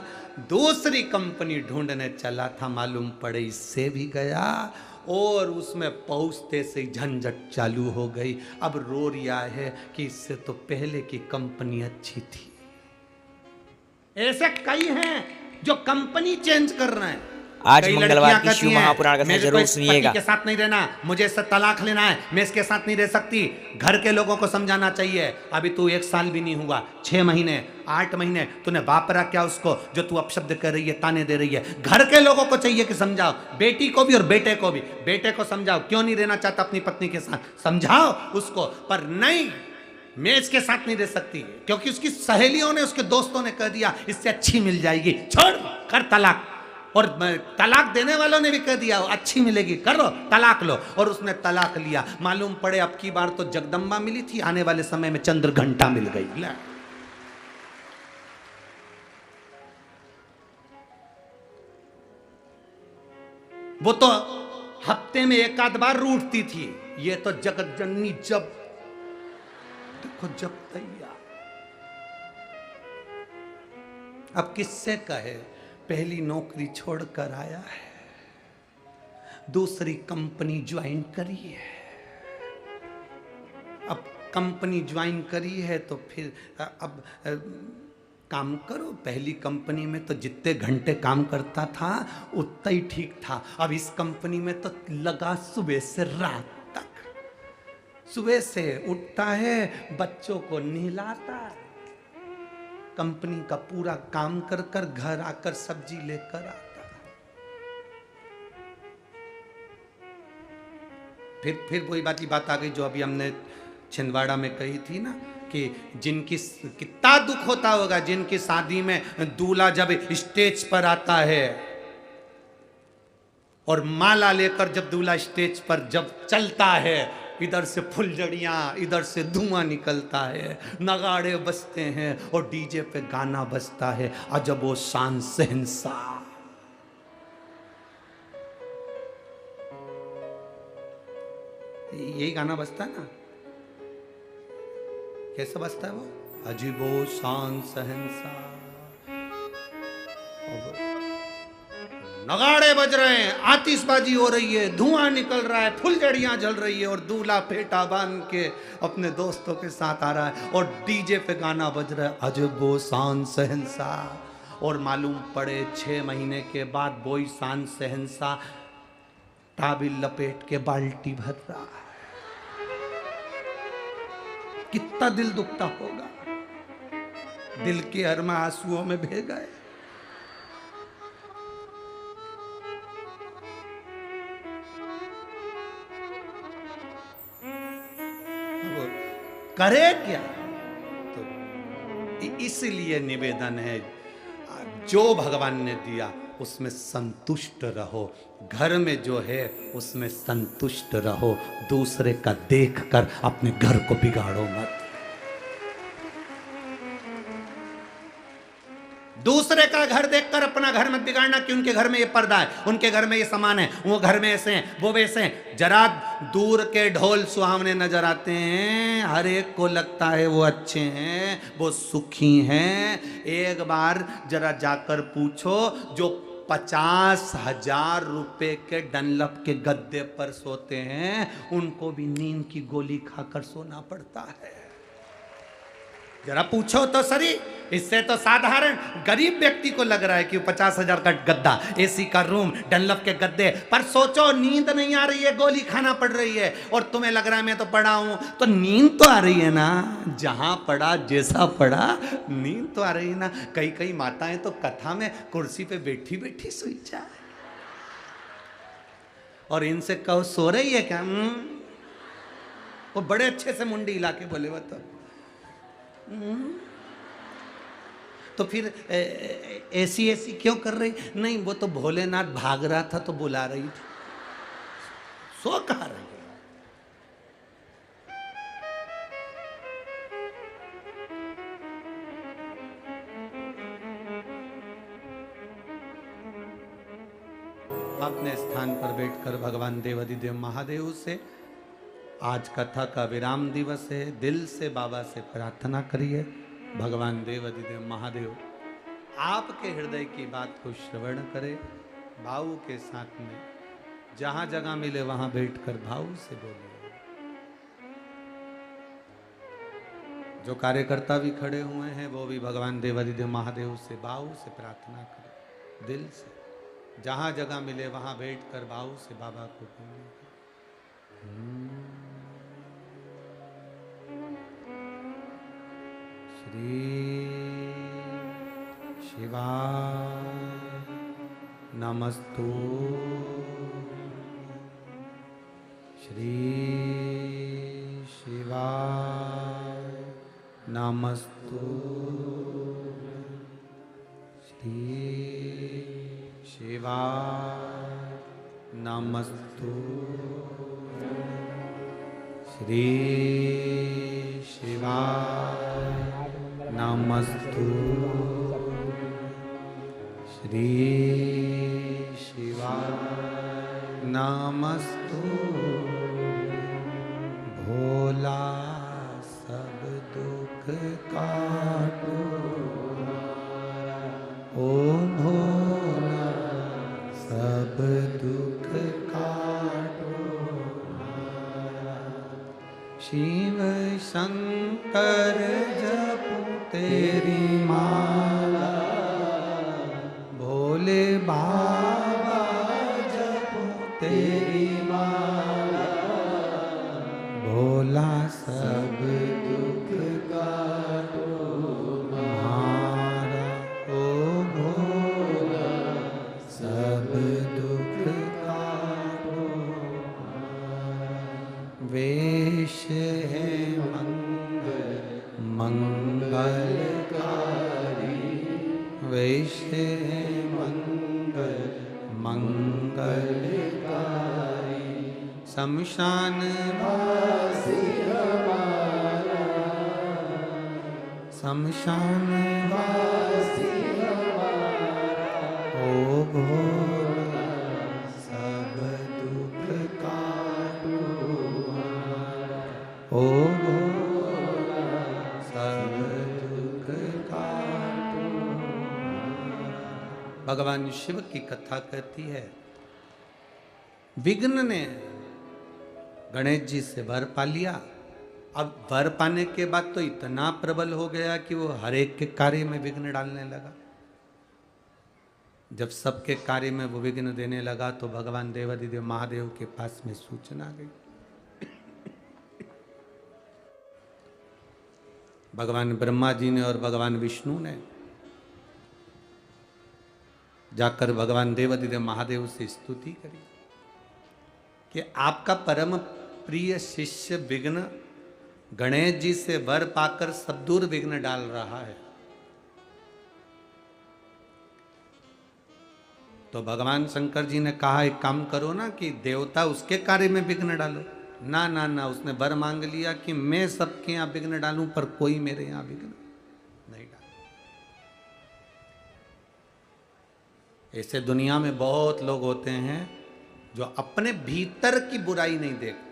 दूसरी कंपनी ढूंढने चला था, मालूम पड़े इससे भी गया, और उसमें पहुंचते से झंझट चालू हो गई। अब रो रिया है कि इससे तो पहले की कंपनी अच्छी थी। ऐसे कई हैं जो कंपनी चेंज कर रहे हैं। आज मंगलवार की शिव महापुराण कथा जरूर सुनिएगा। के साथ नहीं रहना, मुझे इससे तलाक लेना है, मैं इसके साथ नहीं रह सकती। घर के लोगों को समझाना चाहिए, अभी तू 1 साल भी नहीं हुआ, 6 महीने 8 महीने तूने वापरा क्या उसको, जो तू अपशब्द कर रही है, ताने दे रही है। घर के लोगों को चाहिए कि समझाओ, बेटी को भी और बेटे को भी। बेटे को समझाओ क्यों नहीं रहना चाहता अपनी पत्नी के साथ, समझाओ उसको, पर नहीं मैं इसके साथ नहीं रह सकती क्योंकि उसकी सहेलियों ने, उसके दोस्तों ने कह दिया इससे अच्छी मिल जाएगी, छोड़ कर तलाक। और तलाक देने वालों ने भी कह दिया अच्छी मिलेगी, कर लो तलाक लो, और उसने तलाक लिया। मालूम पड़े अब की बार तो जगदम्बा मिली थी, आने वाले समय में चंद्र घंटा मिल गई। वो तो हफ्ते में एक आध बार रूठती थी, ये तो जगत जननी जब देखो जब तैयार। अब किससे कहे, पहली नौकरी छोड़कर आया है, दूसरी कंपनी ज्वाइन करी है। अब कंपनी ज्वाइन करी है तो फिर अब काम करो। पहली कंपनी में तो जितने घंटे काम करता था उतना ही ठीक था। अब इस कंपनी में तो लगा सुबह से रात तक। सुबह से उठता है, बच्चों को नहलाता है, कंपनी का पूरा काम कर कर घर आकर सब्जी लेकर आता। फिर वही बात आ गई जो अभी हमने छिंदवाड़ा में कही थी ना, कि जिनकी कितना दुख होता होगा जिनकी शादी में दूल्हा जब स्टेज पर आता है और माला लेकर जब दूल्हा स्टेज पर जब चलता है, इधर से फुलझड़ियां, इधर से धुआं निकलता है, नगाड़े बजते हैं और डीजे पे गाना बजता है, अजब वो शान शहंशाह। यही गाना बजता है ना, कैसा बजता है वो, अजीबो शान शहंशाह। नगाड़े बज रहे हैं, आतिशबाजी हो रही है, धुआं निकल रहा है, फुलझड़ियां जल रही है और दूल्हा फेटा बांध के अपने दोस्तों के साथ आ रहा है और डीजे पे गाना बज रहा है, अजबो शान शहंशाह। और मालूम पड़े 6 महीने के बाद वही शान शहंशाह टाबिल लपेट के बाल्टी भर रहा है। कितना दिल दुखता होगा, दिल के अरमा आंसुओं में बह गए। करे क्या? तो इसलिए निवेदन है, जो भगवान ने दिया उसमें संतुष्ट रहो, घर में जो है उसमें संतुष्ट रहो, दूसरे का देखकर अपने घर को बिगाड़ो मत। दूसरे का घर देखकर अपना घर मत बिगाड़ना कि उनके घर में ये पर्दा है, उनके घर में ये सामान है, वो घर में ऐसे हैं, वो वैसे हैं। जरा दूर के ढोल सुहावने नजर आते हैं, हर एक को लगता है वो अच्छे हैं, वो सुखी हैं। एक बार जरा जाकर पूछो, जो 50,000 रुपए के डनलप के गद्दे पर सोते हैं, उनको भी नींद की गोली खाकर सोना पड़ता है। जरा पूछो तो सही। इससे तो साधारण गरीब व्यक्ति को लग रहा है कि 50,000 का गद्दा, एसी का रूम, डनलप के गद्दे पर सोचो, नींद नहीं आ रही है, गोली खाना पड़ रही है, और तुम्हें लग रहा है मैं तो पड़ा हूं, तो नींद तो आ रही है ना। जहां पड़ा, जैसा पड़ा, नींद तो आ रही है ना। कई माताएं तो कथा में कुर्सी पे बैठी बैठी सोई जाए, और इनसे कहो सो रही है क्या? वो बड़े अच्छे से मुंडी हिला के बोले, वो तो फिर ऐसी क्यों कर रही? नहीं, वो तो भोलेनाथ भाग रहा था तो बुला रही थी, सो कहा रही है। अपने स्थान पर बैठकर भगवान देवाधिदेव महादेव से आज कथा का विराम दिवस है। दिल से बाबा से प्रार्थना करिए, भगवान देवाधिदेव महादेव आपके हृदय की बात को श्रवण करे, भाव के साथ में जहां जगह मिले वहां बैठकर भाव से बोलिए। जो कार्यकर्ता भी खड़े हुए हैं वो भी भगवान देवाधिदेव महादेव से भाव से प्रार्थना करें, दिल से जहां जगह मिले वहां बैठकर भाव से बाबा को बोलिए। श्री शिवाय नमस्तु, श्री शिवाय नमस्तु, श्री शिवाय नमस्तु, श्री शिवाय नमस्तु, श्री शिवाय नमस्तु भोला सब दुख काटो। ओम भोला सब दुख काटो। शिव शंकर जपो तेरी माला, भोले बाबा जपो तेरी माला, भोला सब दुख काटो हमारा। ओ भोला सब दुख काटो। वेश है मंगलकारी, वेश है मंगलकारी, शमशान वासी हमारा, शमशान वासी हमारा। ओ भोला सब दुख काटो हमारा। ओ भोला सब दुख काटो हमारा। भगवान शिव की कथा कहती है, विघ्न ने गणेश जी से वर पा लिया। अब वर पाने के बाद तो इतना प्रबल हो गया कि वो हर एक के कार्य में विघ्न डालने लगा। जब सबके कार्य में वो विघ्न देने लगा तो भगवान देवाधिदेव महादेव के पास में सूचना गई। भगवान ब्रह्मा जी ने और भगवान विष्णु ने जाकर भगवान देवाधिदेव महादेव से स्तुति करी कि आपका परम प्रिय शिष्य विघ्न गणेश जी से वर पाकर सब दूर विघ्न डाल रहा है। तो भगवान शंकर जी ने कहा, एक काम करो ना कि देवता उसके कार्य में विघ्न डालो। ना ना ना, उसने वर मांग लिया कि मैं सबके यहां विघ्न डालूं पर कोई मेरे यहां विघ्न नहीं डाले। ऐसे दुनिया में बहुत लोग होते हैं जो अपने भीतर की बुराई नहीं देखते।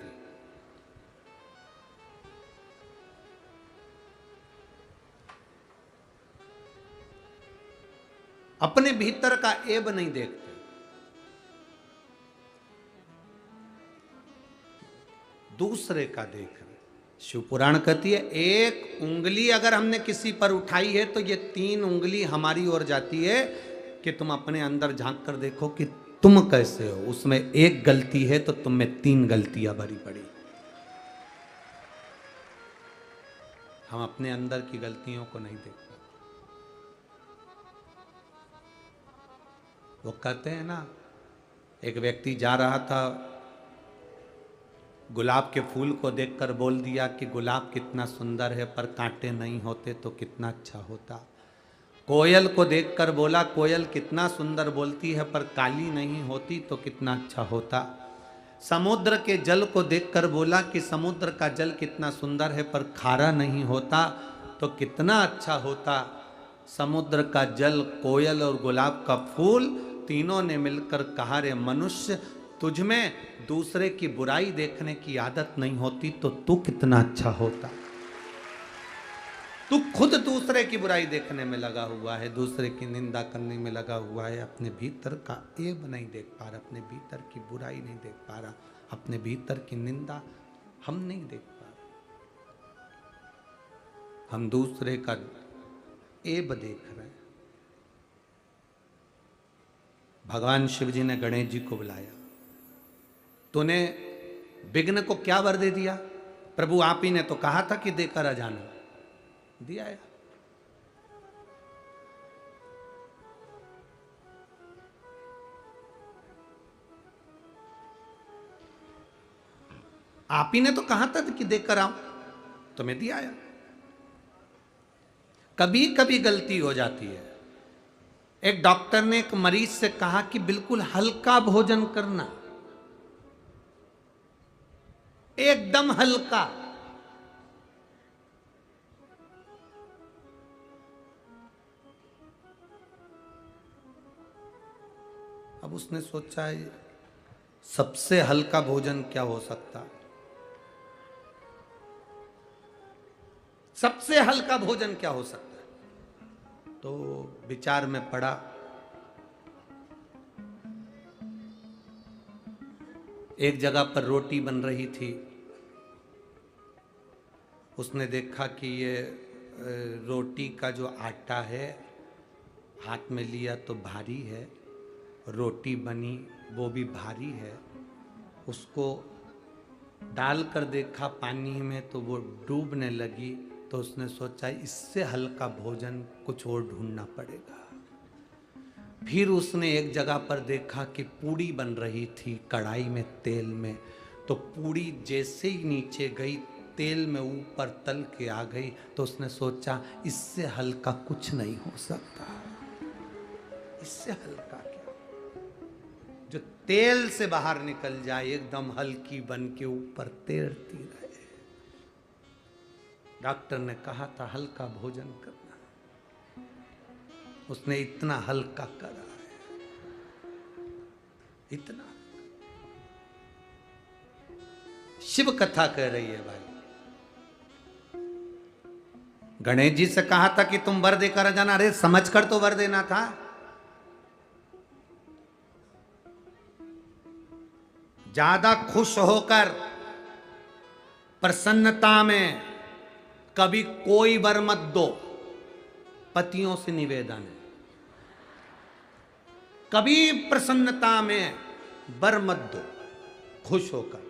अपने भीतर का ऐब नहीं देखते। दूसरे का देख रहे। शिव पुराण कहती है, एक उंगली अगर हमने किसी पर उठाई है तो ये 3 उंगली हमारी ओर जाती है कि तुम अपने अंदर झांक कर देखो कि तुम कैसे हो। उसमें एक गलती है तो तुम में 3 गलतियां भरी पड़ी। हम अपने अंदर की गलतियों को नहीं देखते। वो कहते हैं ना, एक व्यक्ति जा रहा था, गुलाब के फूल को देखकर बोल दिया कि गुलाब कितना सुंदर है, पर कांटे नहीं होते तो कितना अच्छा होता। कोयल को देखकर बोला, कोयल कितना सुंदर बोलती है, पर काली नहीं होती तो कितना अच्छा होता। समुद्र के जल को देखकर बोला कि समुद्र का जल कितना सुंदर है, पर खारा नहीं होता तो कितना अच्छा होता। समुद्र का जल, कोयल और गुलाब का फूल, तीनों ने मिलकर कहा, रे मनुष्य, तुझ में दूसरे की बुराई देखने की आदत नहीं होती तो तू कितना अच्छा होता। तू खुद दूसरे की बुराई देखने में लगा हुआ है, दूसरे की निंदा करने में लगा हुआ है, अपने भीतर का ऐब नहीं देख पा रहा, अपने भीतर की बुराई नहीं देख पा रहा, अपने भीतर की निंदा हम नहीं देख पा रहे। हम दूसरे का ऐब देख रहे हैं। भगवान शिव जी ने गणेश जी को बुलाया। तूने विघ्न को क्या वर दे दिया? प्रभु आप ही ने तो कहा था कि देकर आ जाना, दिया है। आप ही ने तो कहा था कि देकर आओ, तो मैं दिया है। कभी कभी गलती हो जाती है। एक डॉक्टर ने एक मरीज से कहा कि बिल्कुल हल्का भोजन करना, एकदम हल्का। अब उसने सोचा सबसे हल्का भोजन क्या हो सकता है? सबसे हल्का भोजन क्या हो सकता है? तो विचार में पड़ा, एक जगह पर रोटी बन रही थी। उसने देखा कि ये रोटी का जो आटा है, हाथ में लिया तो भारी है, रोटी बनी वो भी भारी है। उसको डाल कर देखा पानी में तो वो डूबने लगी। तो उसने सोचा इससे हल्का भोजन कुछ और ढूंढना पड़ेगा। फिर उसने एक जगह पर देखा कि पूड़ी बन रही थी कढ़ाई में तेल में। तो पूड़ी जैसे ही नीचे गई, तेल में ऊपर तल के आ गई। तो उसने सोचा इससे हल्का कुछ नहीं हो सकता। इससे हल्का क्या? जो तेल से बाहर निकल जाए, एकदम हल्की बन के ऊपर तैरती रहे। डॉक्टर ने कहा था हल्का भोजन करना, उसने इतना हल्का करा है, इतना। शिव कथा कह रही है भाई। गणेश जी से कहा था कि तुम वर देकर जाना। अरे समझ कर तो वर देना था। ज्यादा खुश होकर, प्रसन्नता में कभी कोई वर मत दो। पतियों से निवेदन है, कभी प्रसन्नता में वर मत दो, खुश होकर।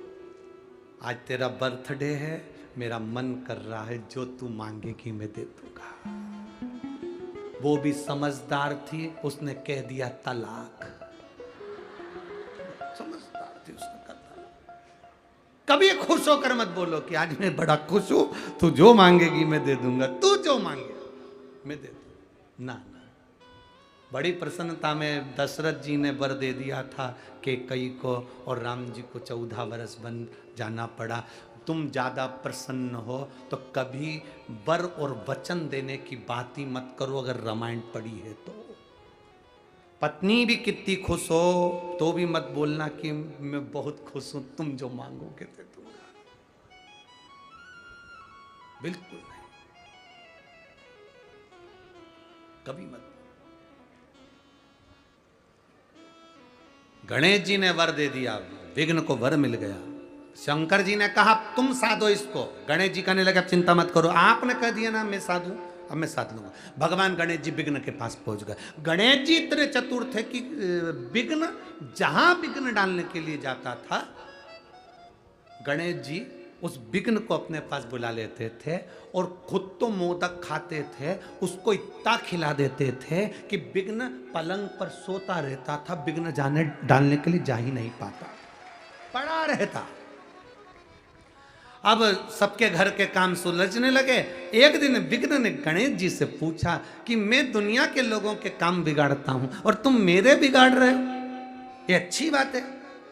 आज तेरा बर्थडे है, मेरा मन कर रहा है जो तू मांगेगी मैं दे दूंगा। वो भी समझदार थी, उसने कह दिया तलाक। समझदार थी, उसने कहा तलाक। कभी खुश होकर मत बोलो कि आज मैं बड़ा खुश हूं, तू जो मांगेगी मैं दे दूंगा, तू जो मांगे मैं दे दूंगा। ना ना, बड़ी प्रसन्नता में दशरथ जी ने वर दे दिया था कैकेयी को, और राम जी को 14 वर्ष बन जाना पड़ा। तुम ज्यादा प्रसन्न हो तो कभी वर और वचन देने की बात ही मत करो। अगर रामायण पढ़ी है तो पत्नी भी कितनी खुश हो तो भी मत बोलना कि मैं बहुत खुश हूं, तुम जो मांगोगे दे दूंगा। बिल्कुल नहीं, कभी मत। गणेश जी ने वर दे दिया, विघ्न को वर मिल गया। शंकर जी ने कहा तुम साधो इसको। गणेश जी कहने लगे चिंता मत करो, आपने कह दिया ना मैं साधू, अब मैं साध लूंगा। भगवान गणेश जी विघ्न के पास पहुंच गए। गणेश जी इतने चतुर थे कि विघ्न जहां विघ्न डालने के लिए जाता था, गणेश जी उस विघ्न को अपने पास बुला लेते थे और खुद तो मोदक खाते थे, उसको इतना खिला देते थे कि विघ्न पलंग पर सोता रहता था, विघ्न जाने डालने के लिए जा ही नहीं पाता, पड़ा रहता। अब सबके घर के काम सुलझने लगे। एक दिन विघ्न ने गणेश जी से पूछा कि मैं दुनिया के लोगों के काम बिगाड़ता हूं और तुम मेरे बिगाड़ रहे हो, ये अच्छी बात है?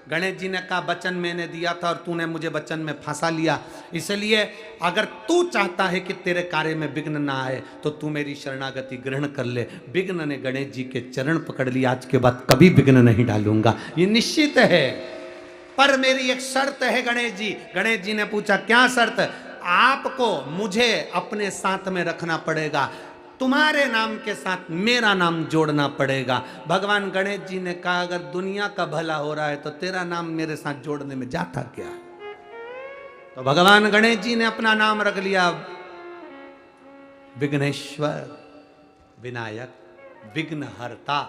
गणेश जी ने कहा वचन मैंने दिया था और तूने मुझे वचन में फंसा लिया, इसलिए अगर तू चाहता है कि तेरे कार्य में विघ्न ना आए तो तू मेरी शरणागति ग्रहण कर ले। विघ्न ने गणेश जी के चरण पकड़ लिया, आज के बाद कभी विघ्न नहीं डालूंगा, ये निश्चित है, पर मेरी एक शर्त है गणेश जी। गणेश जी ने पूछा क्या शर्त? आपको मुझे अपने साथ में रखना पड़ेगा, तुम्हारे नाम के साथ मेरा नाम जोड़ना पड़ेगा। भगवान गणेश जी ने कहा अगर दुनिया का भला हो रहा है तो तेरा नाम मेरे साथ जोड़ने में जाता क्या? तो भगवान गणेश जी ने अपना नाम रख लिया विघ्नेश्वर, विनायक, विघ्नहर्ता।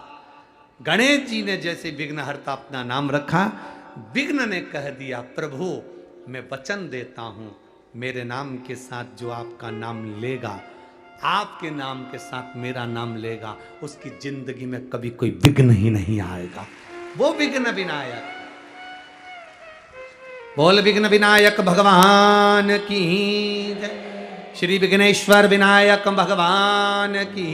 गणेश जी ने जैसे विघ्नहर्ता अपना नाम रखा, विघ्न ने कह दिया प्रभु मैं वचन देता हूं मेरे नाम के साथ जो आपका नाम लेगा, आपके नाम के साथ मेरा नाम लेगा, उसकी जिंदगी में कभी कोई विघ्न ही नहीं आएगा। वो विघ्न विनायक। बोल विघ्न विनायक भगवान की जय। श्री विघ्नेश्वर विनायक भगवान की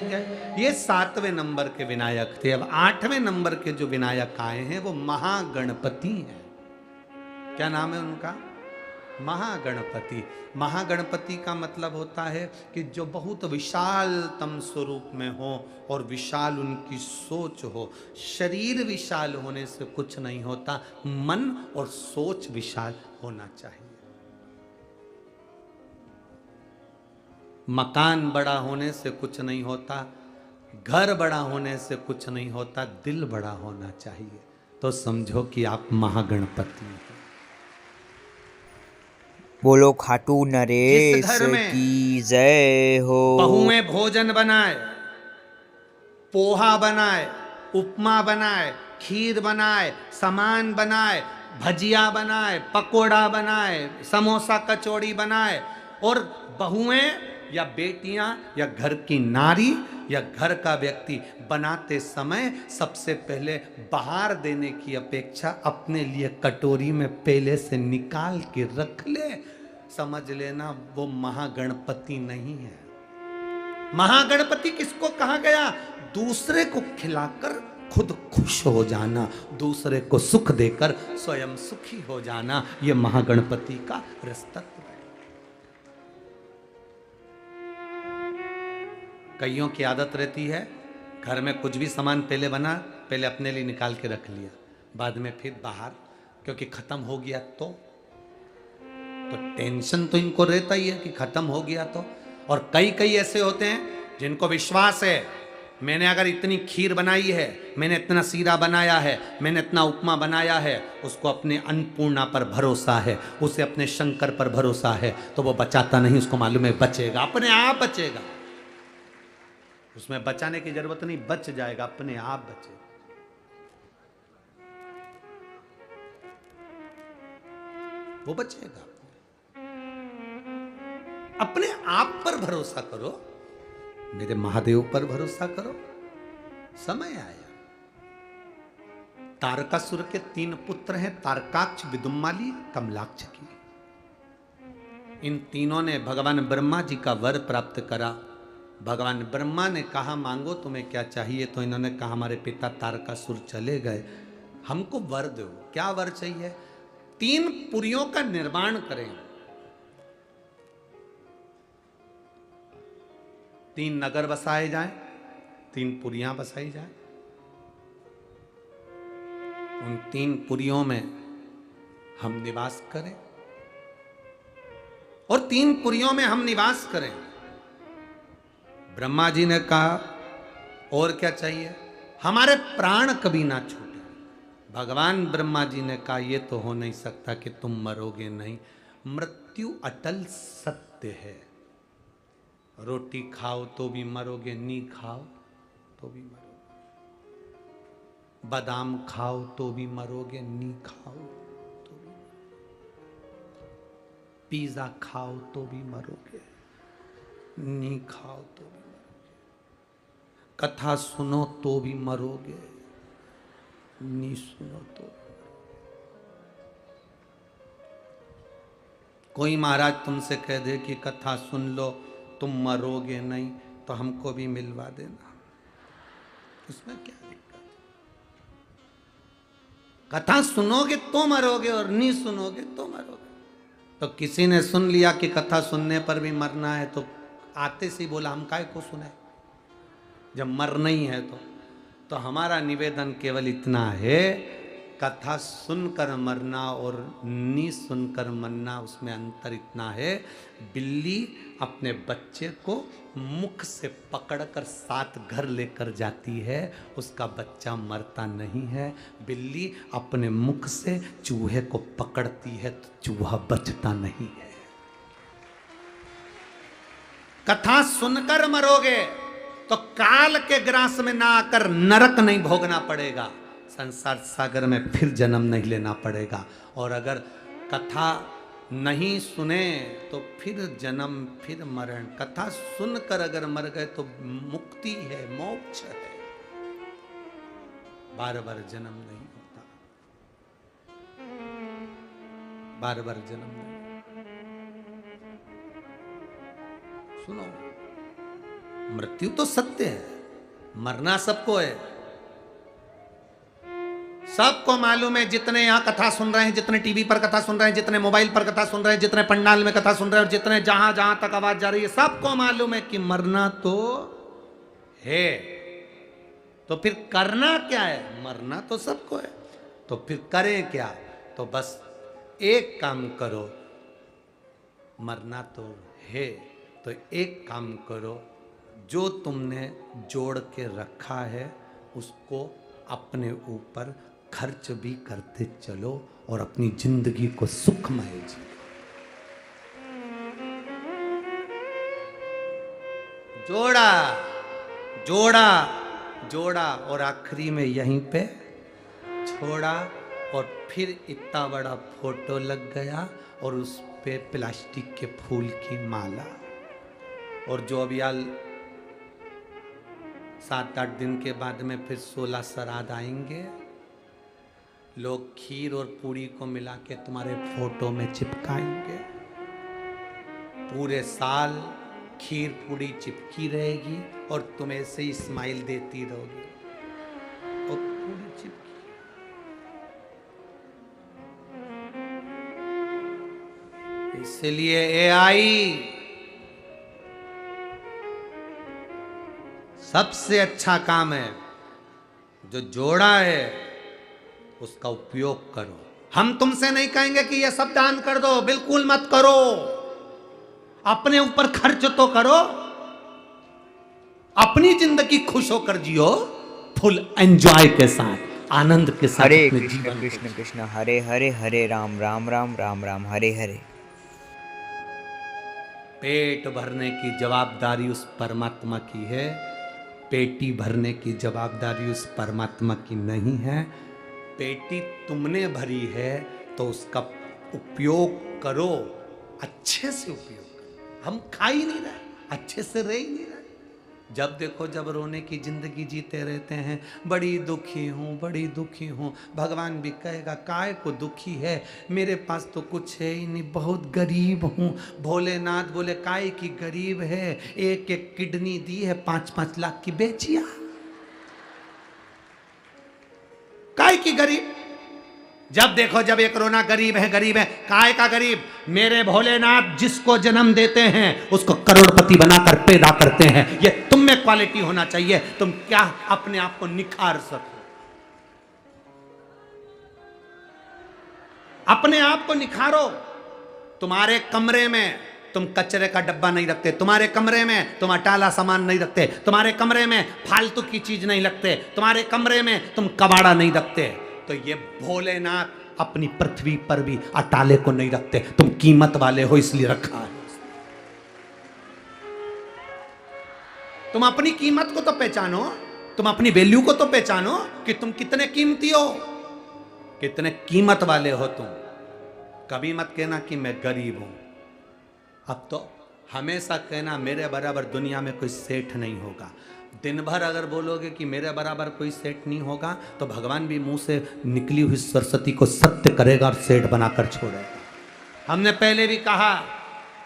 जय। ये 7वें नंबर के विनायक थे। अब 8वें नंबर के जो विनायक आए हैं वो महागणपति हैं। क्या नाम है उनका? महागणपति। महागणपति का मतलब होता है कि जो बहुत विशालतम स्वरूप में हो और विशाल उनकी सोच हो। शरीर विशाल होने से कुछ नहीं होता, मन और सोच विशाल होना चाहिए। मकान बड़ा होने से कुछ नहीं होता, घर बड़ा होने से कुछ नहीं होता, दिल बड़ा होना चाहिए। तो समझो कि आप महागणपति हैं। बोलो खाटू नरेश जिस घर में की जय हो। बहुएं भोजन बनाए, पोहा बनाए, उपमा बनाए, खीर बनाए, सामान बनाए, भजिया बनाए, पकोड़ा बनाए, समोसा कचौड़ी बनाए, और बहुएं या बेटियां या घर की नारी या घर का व्यक्ति बनाते समय सबसे पहले बाहर देने की अपेक्षा अपने लिए कटोरी में पहले से निकाल के रख ले। समझ लेना वो महागणपति नहीं है। महागणपति किसको कहा गया? दूसरे को खिलाकर खुद खुश हो जाना, दूसरे को सुख देकर स्वयं सुखी हो जाना, ये महागणपति का रस्तत्व है। कईयों की आदत रहती है घर में कुछ भी सामान पहले बना, पहले अपने लिए निकाल के रख लिया, बाद में फिर बाहर, क्योंकि खत्म हो गया तो टेंशन तो इनको रहता ही है कि खत्म हो गया तो। और कई ऐसे होते हैं जिनको विश्वास है, मैंने अगर इतनी खीर बनाई है, मैंने इतना सीरा बनाया है, मैंने इतना उपमा बनाया है, उसको अपने अन्नपूर्णा पर भरोसा है, उसे अपने शंकर पर भरोसा है, तो वो बचाता नहीं, उसको मालूम है बचेगा, अपने आप बचेगा, उसमें बचाने की जरूरत नहीं, बच जाएगा, अपने आप बचेगा। वो बचेगा। अपने आप पर भरोसा करो, मेरे महादेव पर भरोसा करो, समय आया। तारकासुर के 3 पुत्र हैं, तारकाक्ष, विदुम्माली, कमलाक्ष की। इन तीनों ने भगवान ब्रह्मा जी का वर प्राप्त करा। भगवान ब्रह्मा ने कहा मांगो तुम्हें क्या चाहिए, तो इन्होंने कहा हमारे पिता तारकासुर चले गए, हमको वर दो। क्या वर चाहिए? 3 पुरियों का निर्माण करें, 3 नगर बसाए जाएं, 3 पुरियां बसाई जाएं, उन 3 पुरियों में हम निवास करें, और 3 पुरियों में हम निवास करें। ब्रह्मा जी ने कहा और क्या चाहिए? हमारे प्राण कभी ना छूटे। भगवान ब्रह्मा जी ने कहा ये तो हो नहीं सकता कि तुम मरोगे नहीं, मृत्यु अटल सत्य है। रोटी खाओ तो भी मरोगे, नी खाओ तो भी मरोगे, बादाम खाओ तो भी मरोगे, नी खाओ तो भी, पिज्जा खाओ तो भी मरोगे, नी खाओ तो भी मरोगे, कथा सुनो तो भी मरोगे, नी सुनो तो भी। कोई महाराज तुमसे कह दे कि कथा सुन लो तुम मरोगे नहीं, तो हमको भी मिलवा देना, इसमें क्या दिक्कत? कथा सुनोगे तो मरोगे और नहीं सुनोगे तो मरोगे। तो किसी ने सुन लिया कि कथा सुनने पर भी मरना है, तो आते से ही बोला हम काय को सुने, जब मरना ही है तो हमारा निवेदन केवल इतना है, कथा सुनकर मरना और नी सुनकर मरना, उसमें अंतर इतना है, बिल्ली अपने बच्चे को मुख से पकड़कर साथ घर लेकर जाती है, उसका बच्चा मरता नहीं है। बिल्ली अपने मुख से चूहे को पकड़ती है तो चूहा बचता नहीं है। कथा सुनकर मरोगे तो काल के ग्रास में ना आकर नरक नहीं भोगना पड़ेगा, संसार सागर में फिर जन्म नहीं लेना पड़ेगा। और अगर कथा नहीं सुने तो फिर जन्म फिर मरण। कथा सुनकर अगर मर गए तो मुक्ति है, मोक्ष है, बार बार जन्म नहीं होता, बार बार जन्म नहीं। सुनो, मृत्यु तो सत्य है, मरना सबको है, सबको मालूम है, जितने यहाँ कथा सुन रहे हैं, जितने टीवी पर कथा सुन रहे हैं, जितने मोबाइल पर कथा सुन रहे हैं, जितने पंडाल में कथा सुन रहे हैं, और जितने जहां जहां तक आवाज जा रही है, सबको मालूम है कि मरना तो है। तो फिर करना क्या है? मरना तो सबको है, तो फिर करें क्या? तो बस एक काम करो, मरना तो है तो एक काम करो, जो तुमने जोड़ के रखा है उसको अपने ऊपर खर्च भी करते चलो और अपनी जिंदगी को सुखमय जियो। जोड़ा जोड़ा जोड़ा और आखिरी में यहीं पे छोड़ा, और फिर इतना बड़ा फोटो लग गया और उस पे प्लास्टिक के फूल की माला। और जो अब यार 7-8 दिन के बाद में फिर 16 श्राद्ध आएंगे, लोग खीर और पूरी को मिला के तुम्हारे फोटो में चिपकाएंगे। पूरे साल खीर पूरी चिपकी रहेगी और तुम ऐसे ही स्माइल देती रहोगी और पूरी चिपकी। इसलिए एआई सबसे अच्छा काम है, जो जोड़ा है उसका उपयोग करो। हम तुमसे नहीं कहेंगे कि ये सब दान कर दो, बिल्कुल मत करो, अपने ऊपर खर्च तो करो, अपनी जिंदगी खुश होकर जियो, फुल एंजॉय के साथ, आनंद के साथ। हरे कृष्ण कृष्ण कृष्ण हरे हरे, हरे राम राम राम राम राम हरे हरे। पेट भरने की जवाबदारी उस परमात्मा की है, पेटी भरने की जवाबदारी उस परमात्मा की नहीं है। पेटी तुमने भरी है तो उसका उपयोग करो, अच्छे से उपयोग करो। हम खा ही नहीं रहे, अच्छे से रह ही नहीं रहे। जब देखो जब रोने की जिंदगी जीते रहते हैं, बड़ी दुखी हूँ बड़ी दुखी हूँ। भगवान भी कहेगा काय को दुखी है, मेरे पास तो कुछ है ही नहीं, बहुत गरीब हूँ। भोलेनाथ बोले काय की गरीब है, एक एक किडनी दी है, 5-5 लाख की बेचिया। काय की गरीब? जब देखो जब एक रोना गरीब है गरीब है, काय का गरीब? मेरे भोलेनाथ जिसको जन्म देते हैं उसको करोड़पति बनाकर पैदा करते हैं। ये तुम में क्वालिटी होना चाहिए, तुम क्या अपने आप को निखार सको, अपने आप को निखारो। तुम्हारे कमरे में तुम कचरे का डब्बा नहीं रखते, तुम्हारे कमरे में तुम अटाला सामान नहीं रखते, तुम्हारे कमरे में फालतू की चीज नहीं रखते, तुम्हारे कमरे में तुम कबाड़ा नहीं रखते। तो ये भोलेनाथ अपनी पृथ्वी पर भी अटाले को नहीं रखते, तुम कीमत वाले हो इसलिए रखा है। तुम अपनी कीमत को तो पहचानो, तुम अपनी वैल्यू को तो पहचानो कि तुम कितने कीमती हो, कितने कीमत वाले हो तुम। कभी मत कहना कि मैं गरीब हूं। अब तो हमेशा कहना मेरे बराबर दुनिया में कोई सेठ नहीं होगा। दिन भर अगर बोलोगे कि मेरे बराबर कोई सेठ नहीं होगा तो भगवान भी मुंह से निकली हुई सरस्वती को सत्य करेगा और सेठ बनाकर छोड़ेगा। हमने पहले भी कहा,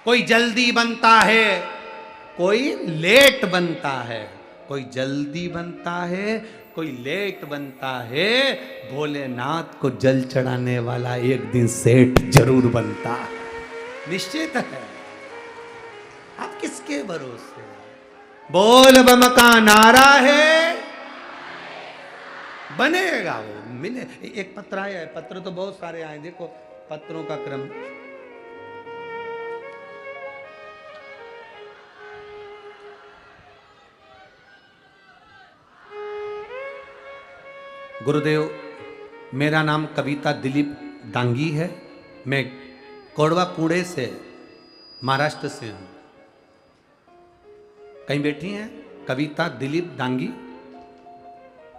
कोई जल्दी बनता है कोई लेट बनता है, कोई जल्दी बनता है कोई लेट बनता है। भोलेनाथ को जल चढ़ाने वाला एक दिन सेठ जरूर बनता है, निश्चित है। आप किसके भरोसे? बोल बम का नारा है, बनेगा वो, मिले। एक पत्र आया है, पत्र तो बहुत सारे आए, देखो पत्रों का क्रम। गुरुदेव, मेरा नाम कविता दिलीप डांगी है, मैं कोडवा पुणे से महाराष्ट्र से हूं। कहीं बैठी हैं? कविता दिलीप डांगी,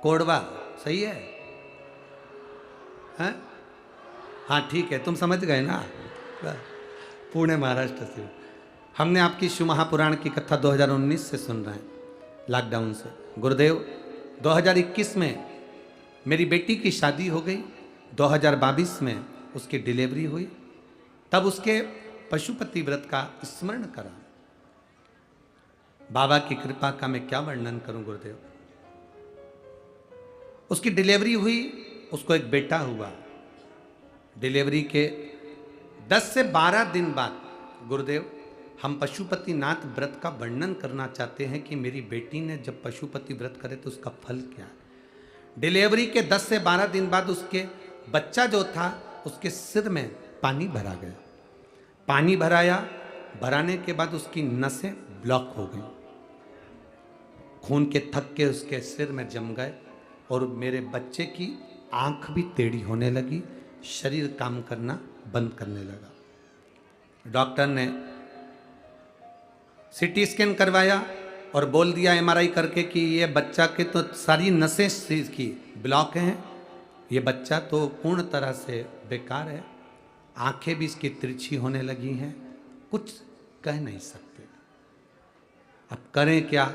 कोडवा, सही है? हैं? हाँ ठीक है, तुम समझ गए ना, पुणे महाराष्ट्र से। हमने आपकी शिव महापुराण की कथा 2019 से सुन रहे हैं, लॉकडाउन से। गुरुदेव, 2021 में मेरी बेटी की शादी हो गई, 2022 में उसकी डिलीवरी हुई, तब उसके पशुपति व्रत का स्मरण करा। बाबा की कृपा का मैं क्या वर्णन करूं गुरुदेव। उसकी डिलीवरी हुई उसको एक बेटा हुआ। डिलीवरी के 10 से 12 दिन बाद, गुरुदेव हम पशुपतिनाथ व्रत का वर्णन करना चाहते हैं कि मेरी बेटी ने जब पशुपति व्रत करे तो उसका फल क्या है। डिलीवरी के 10 से 12 दिन बाद उसके बच्चा जो था उसके सिर में पानी भरा गया। पानी भराने के बाद उसकी नसें ब्लॉक हो गई, खून के थक्के उसके सिर में जम गए और मेरे बच्चे की आंख भी टेढ़ी होने लगी, शरीर काम करना बंद करने लगा। डॉक्टर ने सीटी स्कैन करवाया और बोल दिया एमआरआई करके कि ये बच्चा के तो सारी नसें की ब्लॉक हैं, ये बच्चा तो पूर्ण तरह से बेकार है, आंखें भी इसकी तिरछी होने लगी हैं, कुछ कह नहीं सकते। अब करें क्या?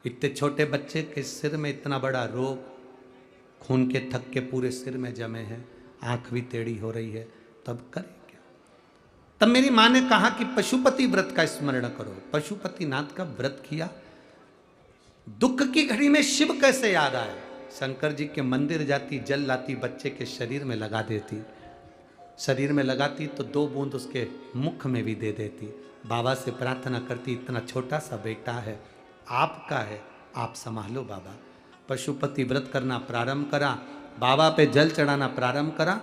इतने छोटे बच्चे के सिर में इतना बड़ा रोग, खून के थक्के पूरे सिर में जमे हैं, आंख भी टेढ़ी हो रही है, तब करें क्या? तब मेरी माँ ने कहा कि पशुपति व्रत का स्मरण करो। पशुपतिनाथ का व्रत किया। दुख की घड़ी में शिव कैसे याद आए? शंकर जी के मंदिर जाती, जल लाती, बच्चे के शरीर में लगा देती, शरीर में लगाती तो 2 बूंद उसके मुख में भी दे देती। बाबा से प्रार्थना करती, इतना छोटा सा बेटा है, आपका है, आप संभालो बाबा। पशुपति व्रत करना प्रारंभ करा, बाबा पे जल चढ़ाना प्रारंभ करा।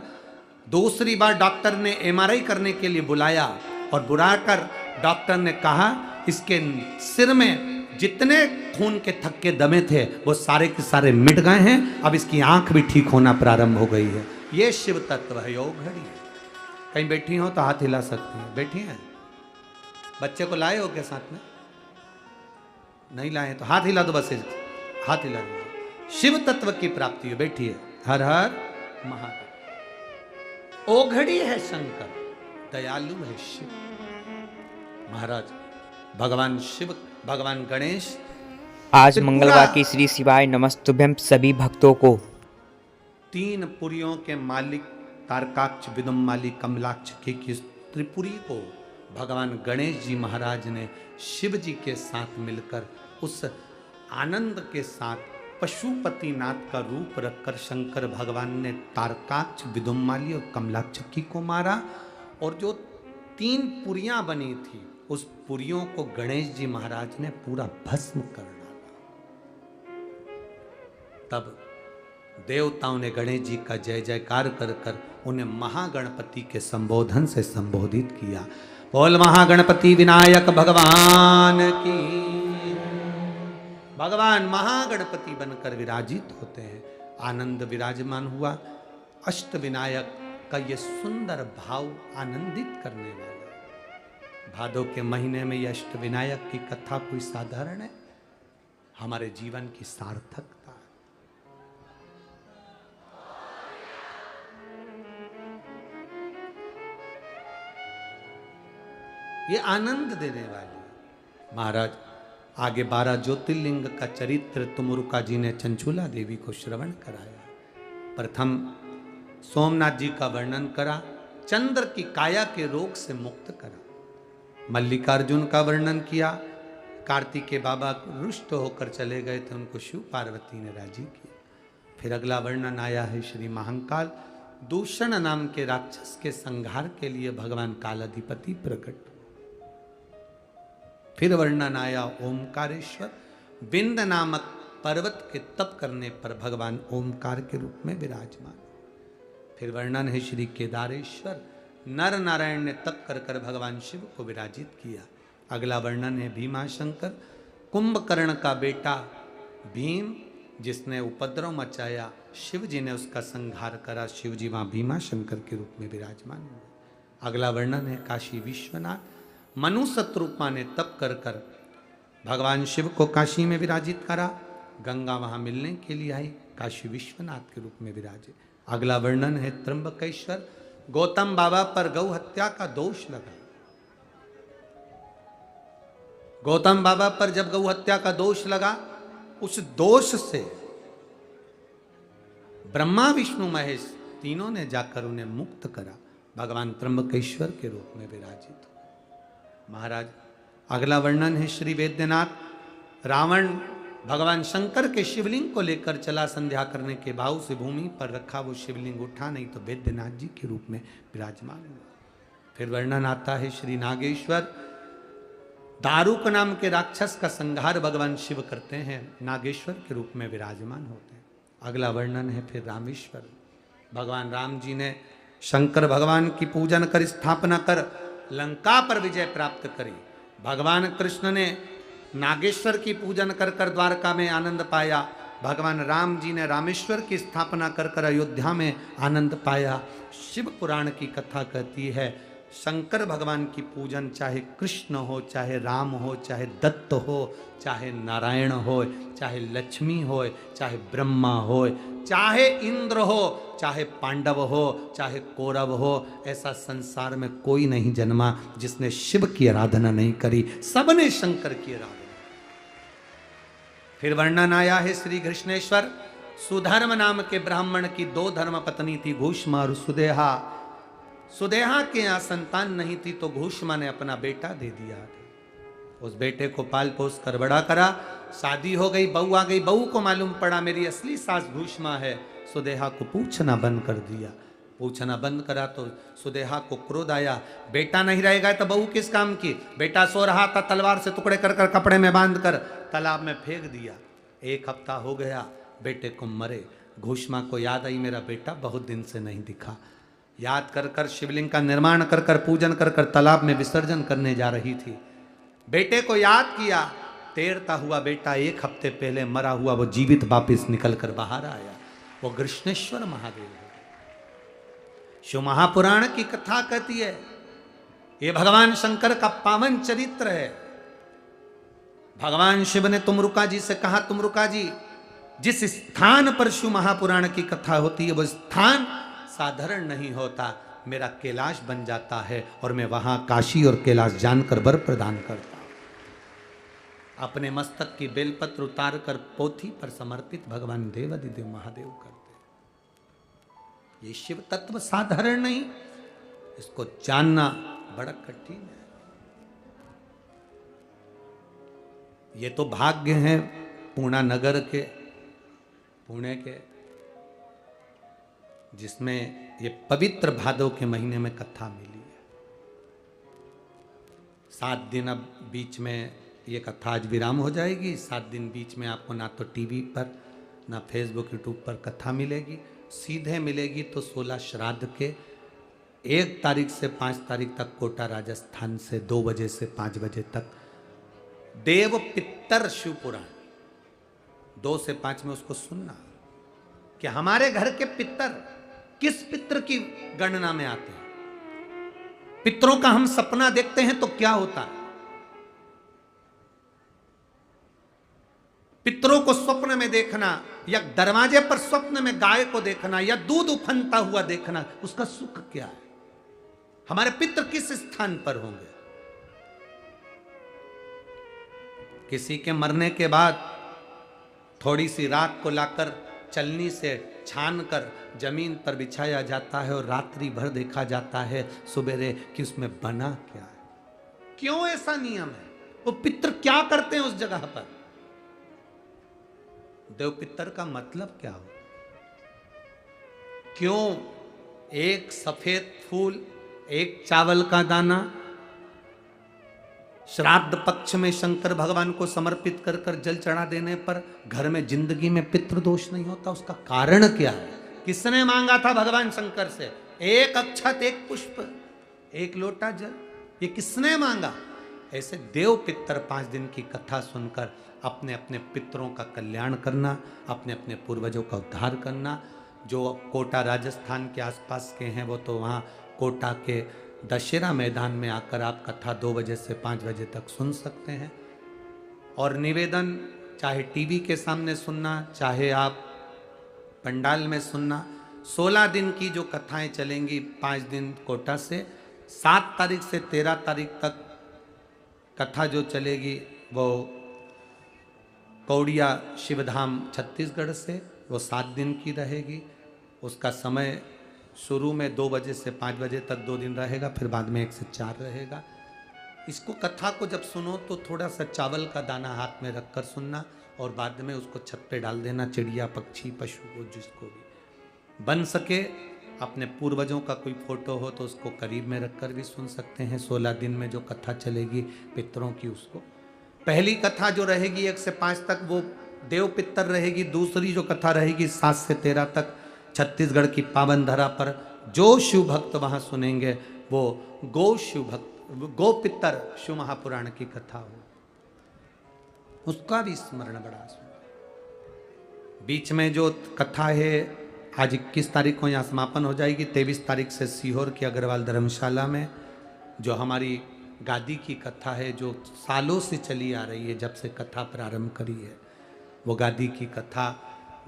दूसरी बार डॉक्टर ने एमआरआई करने के लिए बुलाया और बुलाकर डॉक्टर ने कहा इसके सिर में जितने खून के थक्के दमे थे वो सारे के सारे मिट गए हैं, अब इसकी आंख भी ठीक होना प्रारंभ हो गई है। ये शिव तत्व है, योग घड़ी है। कहीं बैठी हो तो हाथ हिला सकती हैं। बैठी हैं? बच्चे को लाए हो क्या साथ में? नहीं लाए तो हाथ हिला दो, बस हाथ हिला दो। शिव तत्व की प्राप्ति हो। बैठिए। हर हर महादेव। ओघड़ी है शंकर, दयालु है शिव। महाराज भगवान शिव, भगवान गणेश आज मंगलवार की श्री शिवाय नमस्तुभ्यम सभी भक्तों को 3 पुरियों के मालिक तारकाक्ष, विदुम्माली, कमलाक्ष की त्रिपुरी को भगवान गणेश जी महाराज ने शिव जी के साथ मिलकर उस आनंद के साथ पशुपतिनाथ का रूप रखकर शंकर भगवान ने तारकाक्ष, विदुम्माली और कमलाक्षकी को मारा और जो 3 पुरियां बनी थी उस पुरियों को गणेश जी महाराज ने पूरा भस्म कर डाला। तब देवताओं ने गणेश जी का जय जयकार कर कर उन्हें महागणपति के संबोधन से संबोधित किया। बोल महागणपति विनायक भगवान की। भगवान महागणपति बनकर विराजित होते हैं, आनंद विराजमान हुआ। अष्ट विनायक का ये सुंदर भाव आनंदित करने वाला है। भादों के महीने में यह अष्ट विनायक की कथा कोई साधारण है, हमारे जीवन की सार्थकता। ये आनंद देने वाली। महाराज आगे 12 ज्योतिर्लिंग का चरित्र तुमुरुका जी ने चंचूला देवी को श्रवण कराया। प्रथम सोमनाथ जी का वर्णन करा, चंद्र की काया के रोग से मुक्त करा। मल्लिकार्जुन का वर्णन किया, कार्तिकेय बाबा रुष्ट होकर चले गए थे, उनको शिव पार्वती ने राजी किया। फिर अगला वर्णन आया है श्री महाकाल, दूषण नाम के राक्षस के संहार के लिए भगवान कालाधिपति प्रकट। फिर वर्णन आया ओमकारेश्वर, विंध्य नामक पर्वत के तप करने पर भगवान ओमकार के रूप में विराजमान। फिर वर्णन है श्री केदारेश्वर, नर नारायण ने तप कर कर भगवान शिव को विराजित किया। अगला वर्णन है भीमाशंकर, कुंभकर्ण का बेटा भीम जिसने उपद्रव मचाया, शिव जी ने उसका संहार करा, शिव जी वहां भीमाशंकर के रूप में विराजमान हुए। अगला वर्णन है काशी विश्वनाथ, मनु शत्रुपा ने तप कर कर भगवान शिव को काशी में विराजित करा, गंगा वहां मिलने के लिए आई, काशी विश्वनाथ के रूप में विराजे। अगला वर्णन है त्र्यंबकेश्वर, गौतम बाबा पर गौ हत्या का दोष लगा। गौतम बाबा पर जब गौ हत्या का दोष लगा, उस दोष से ब्रह्मा विष्णु महेश तीनों ने जाकर उन्हें मुक्त करा, भगवान त्र्यंबकेश्वर के रूप में विराजित हो। महाराज अगला वर्णन है श्री वैद्यनाथ, रावण भगवान शंकर के शिवलिंग को लेकर चला, संध्या करने के भाव से भूमि पर रखा, वो शिवलिंग उठा नहीं तो वैद्यनाथ जी के रूप में विराजमान हुआ। फिर वर्णन आता है श्री नागेश्वर, दारुक नाम के राक्षस का संहार भगवान शिव करते हैं, नागेश्वर के रूप में विराजमान होते हैं। अगला वर्णन है फिर रामेश्वर। भगवान राम जी ने शंकर भगवान की पूजन कर स्थापना कर लंका पर विजय प्राप्त करी। भगवान कृष्ण ने नागेश्वर की पूजन कर कर द्वारका में आनंद पाया। भगवान राम जी ने रामेश्वर की स्थापना कर कर अयोध्या में आनंद पाया। शिव पुराण की कथा कहती है शंकर भगवान की पूजन चाहे कृष्ण हो, चाहे राम हो, चाहे दत्त हो, चाहे नारायण हो, चाहे लक्ष्मी हो, चाहे ब्रह्मा हो, चाहे इंद्र हो, चाहे पांडव हो, चाहे कौरव हो, ऐसा संसार में कोई नहीं जन्मा जिसने शिव की आराधना नहीं करी। सबने शंकर की आराधना। फिर वर्णन आया है श्री कृष्णेश्वर, सुधर्म नाम के ब्राह्मण की 2 धर्म पत्नी थी, घूष्मा और सुदेहा। सुदेहा के यहाँ संतान नहीं थी तो घूष्मा ने अपना बेटा दे दिया। उस बेटे को पाल पोस कर बड़ा करा, शादी हो गई, बहू आ गई। बहू को मालूम पड़ा मेरी असली सास घूष्मा है, सुदेहा को पूछना बंद कर दिया। पूछना बंद करा तो सुदेहा को क्रोध आया, बेटा नहीं रहेगा तो बहू किस काम की। बेटा सो रहा था, तलवार से टुकड़े कर कर कपड़े में बांध कर तालाब में फेंक दिया। 1 हफ्ता हो गया, बेटे को मरे। घूष्मा को याद आई मेरा बेटा बहुत दिन से नहीं दिखा। याद कर कर शिवलिंग का निर्माण कर कर पूजन कर कर तालाब में विसर्जन करने जा रही थी। बेटे को याद किया, तैरता हुआ बेटा 1 हफ्ते पहले मरा हुआ वो जीवित वापिस निकल कर बाहर आया। वो कृष्णेश्वर महादेव है। शिव महापुराण की कथा कहती है ये भगवान शंकर का पावन चरित्र है। भगवान शिव ने तुमरुका जी से कहा, तुमरुका जी जिस स्थान पर शिव महापुराण की कथा होती है वो स्थान साधारण नहीं होता, मेरा कैलाश बन जाता है और मैं वहां काशी और कैलाश जानकर वर प्रदान करता हूं। अपने मस्तक की बेलपत्र उतार कर पोथी पर समर्पित भगवान देवाधिदेव महादेव करते। ये शिव तत्व साधारण नहीं, इसको जानना बड़ा कठिन है। ये तो भाग्य है पूर्णा नगर के, पुणे के, जिसमें ये पवित्र भादव के महीने में कथा मिली है। 7 दिन अब बीच में ये कथा आज विराम हो जाएगी। 7 दिन बीच में आपको ना तो टीवी पर ना फेसबुक यूट्यूब पर कथा मिलेगी, सीधे मिलेगी तो 16 श्राद्ध के 1 तारीख से 5 तारीख तक कोटा राजस्थान से 2 बजे से 5 बजे तक देव पितर शिव पुराण 2 से 5 में उसको सुनना कि हमारे घर के पितर किस पितर की गणना में आते हैं। पितरों का हम सपना देखते हैं तो क्या होता है। पितरों को स्वप्न में देखना या दरवाजे पर स्वप्न में गाय को देखना या दूध उफनता हुआ देखना, उसका सुख क्या है। हमारे पितर किस स्थान पर होंगे। किसी के मरने के बाद थोड़ी सी रात को लाकर चलनी से छान कर जमीन पर बिछाया जाता है और रात्रि भर देखा जाता है सुबेरे कि उसमें बना क्या है। क्यों ऐसा नियम है। वो पितर क्या करते हैं उस जगह पर। देव पितर का मतलब क्या हो। क्यों एक सफेद फूल, एक चावल का दाना श्राद्ध पक्ष में शंकर भगवान को समर्पित कर कर जल चढ़ा देने पर घर में जिंदगी में पितृदोष नहीं होता। उसका कारण क्या है। किसने मांगा था भगवान शंकर से 1 अक्षत, 1 पुष्प, 1 लोटा जल, ये किसने मांगा। ऐसे देव पितर 5 दिन की कथा सुनकर अपने अपने पितरों का कल्याण करना, अपने अपने पूर्वजों का उद्धार करना। जो कोटा राजस्थान के आसपास के हैं वो तो वहाँ कोटा के दशहरा मैदान में आकर आप कथा 2 बजे से 5 बजे तक सुन सकते हैं। और निवेदन, चाहे टीवी के सामने सुनना, चाहे आप पंडाल में सुनना, 16 दिन की जो कथाएं चलेंगी 5 दिन कोटा से, 7 तारीख से 13 तारीख तक कथा जो चलेगी वो कौड़िया शिवधाम छत्तीसगढ़ से, वो 7 दिन की रहेगी। उसका समय शुरू में 2 बजे से 5 बजे तक 2 दिन रहेगा, फिर बाद में 1 से 4 रहेगा। इसको कथा को जब सुनो तो थोड़ा सा चावल का दाना हाथ में रखकर सुनना और बाद में उसको छत पे डाल देना, चिड़िया पक्षी पशु को जिसको भी बन सके। अपने पूर्वजों का कोई फोटो हो तो उसको करीब में रखकर भी सुन सकते हैं। 16 दिन में जो कथा चलेगी पितरों की, उसको पहली कथा जो रहेगी 1 से 5 तक वो देव पितर रहेगी। दूसरी जो कथा रहेगी 7 से 13 तक छत्तीसगढ़ की पावन धरा पर जो शिव भक्त वहां सुनेंगे वो गौ शिव भक्त, गौ पितर शिव महापुराण की कथा हो, उसका भी स्मरण बड़ा सुंदर। बीच में जो कथा है आज 21 तारीख को यहाँ समापन हो जाएगी। 23 तारीख से सीहोर की अग्रवाल धर्मशाला में जो हमारी गादी की कथा है, जो सालों से चली आ रही है, जब से कथा प्रारंभ करी है, वो गादी की कथा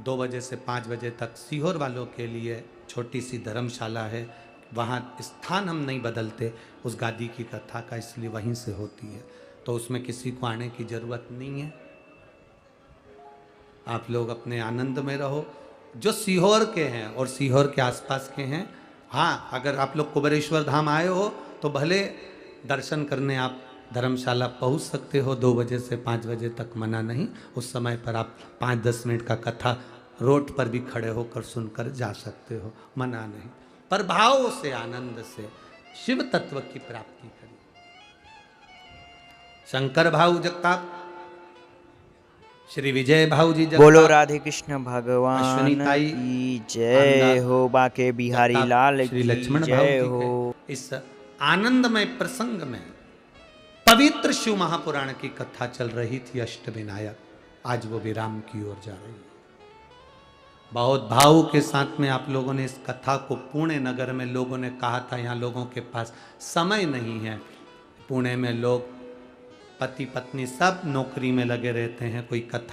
2 बजे से 5 बजे तक सीहोर वालों के लिए छोटी सी धर्मशाला है। वहाँ स्थान हम नहीं बदलते उस गादी की कथा का, इसलिए वहीं से होती है, तो उसमें किसी को आने की जरूरत नहीं है। आप लोग अपने आनंद में रहो। जो सीहोर के हैं और सीहोर के आसपास के हैं, हाँ, अगर आप लोग कुबेरेश्वर धाम आए हो तो भले दर्शन करने आप धर्मशाला पहुंच सकते हो 2 बजे से 5 बजे तक, मना नहीं। उस समय पर आप 5-10 मिनट का कथा रोड पर भी खड़े होकर सुनकर जा सकते हो, मना नहीं। पर भाव से, आनंद से शिव तत्व की प्राप्ति करिए। शंकर भाऊ जगताप, श्री विजय भाऊ जी जगताप, बोलो राधे कृष्ण भगवान अश्विनी ताई की जय हो, बाके बिहारी जगताप, लाल श्री की लक्ष्मण भाऊ जय जी हो। के इस आनंदमय प्रसंग में पवित्र शिव महापुराण की कथा चल रही थी अष्टविनायक, आज वो विराम की ओर जा रही है। बहुत भाव के साथ में आप लोगों ने इस कथा को, पुणे नगर में लोगों ने कहा था यहाँ लोगों के पास समय नहीं है। पुणे में लोग पति पत्नी सब नौकरी में लगे रहते हैं, कोई कथा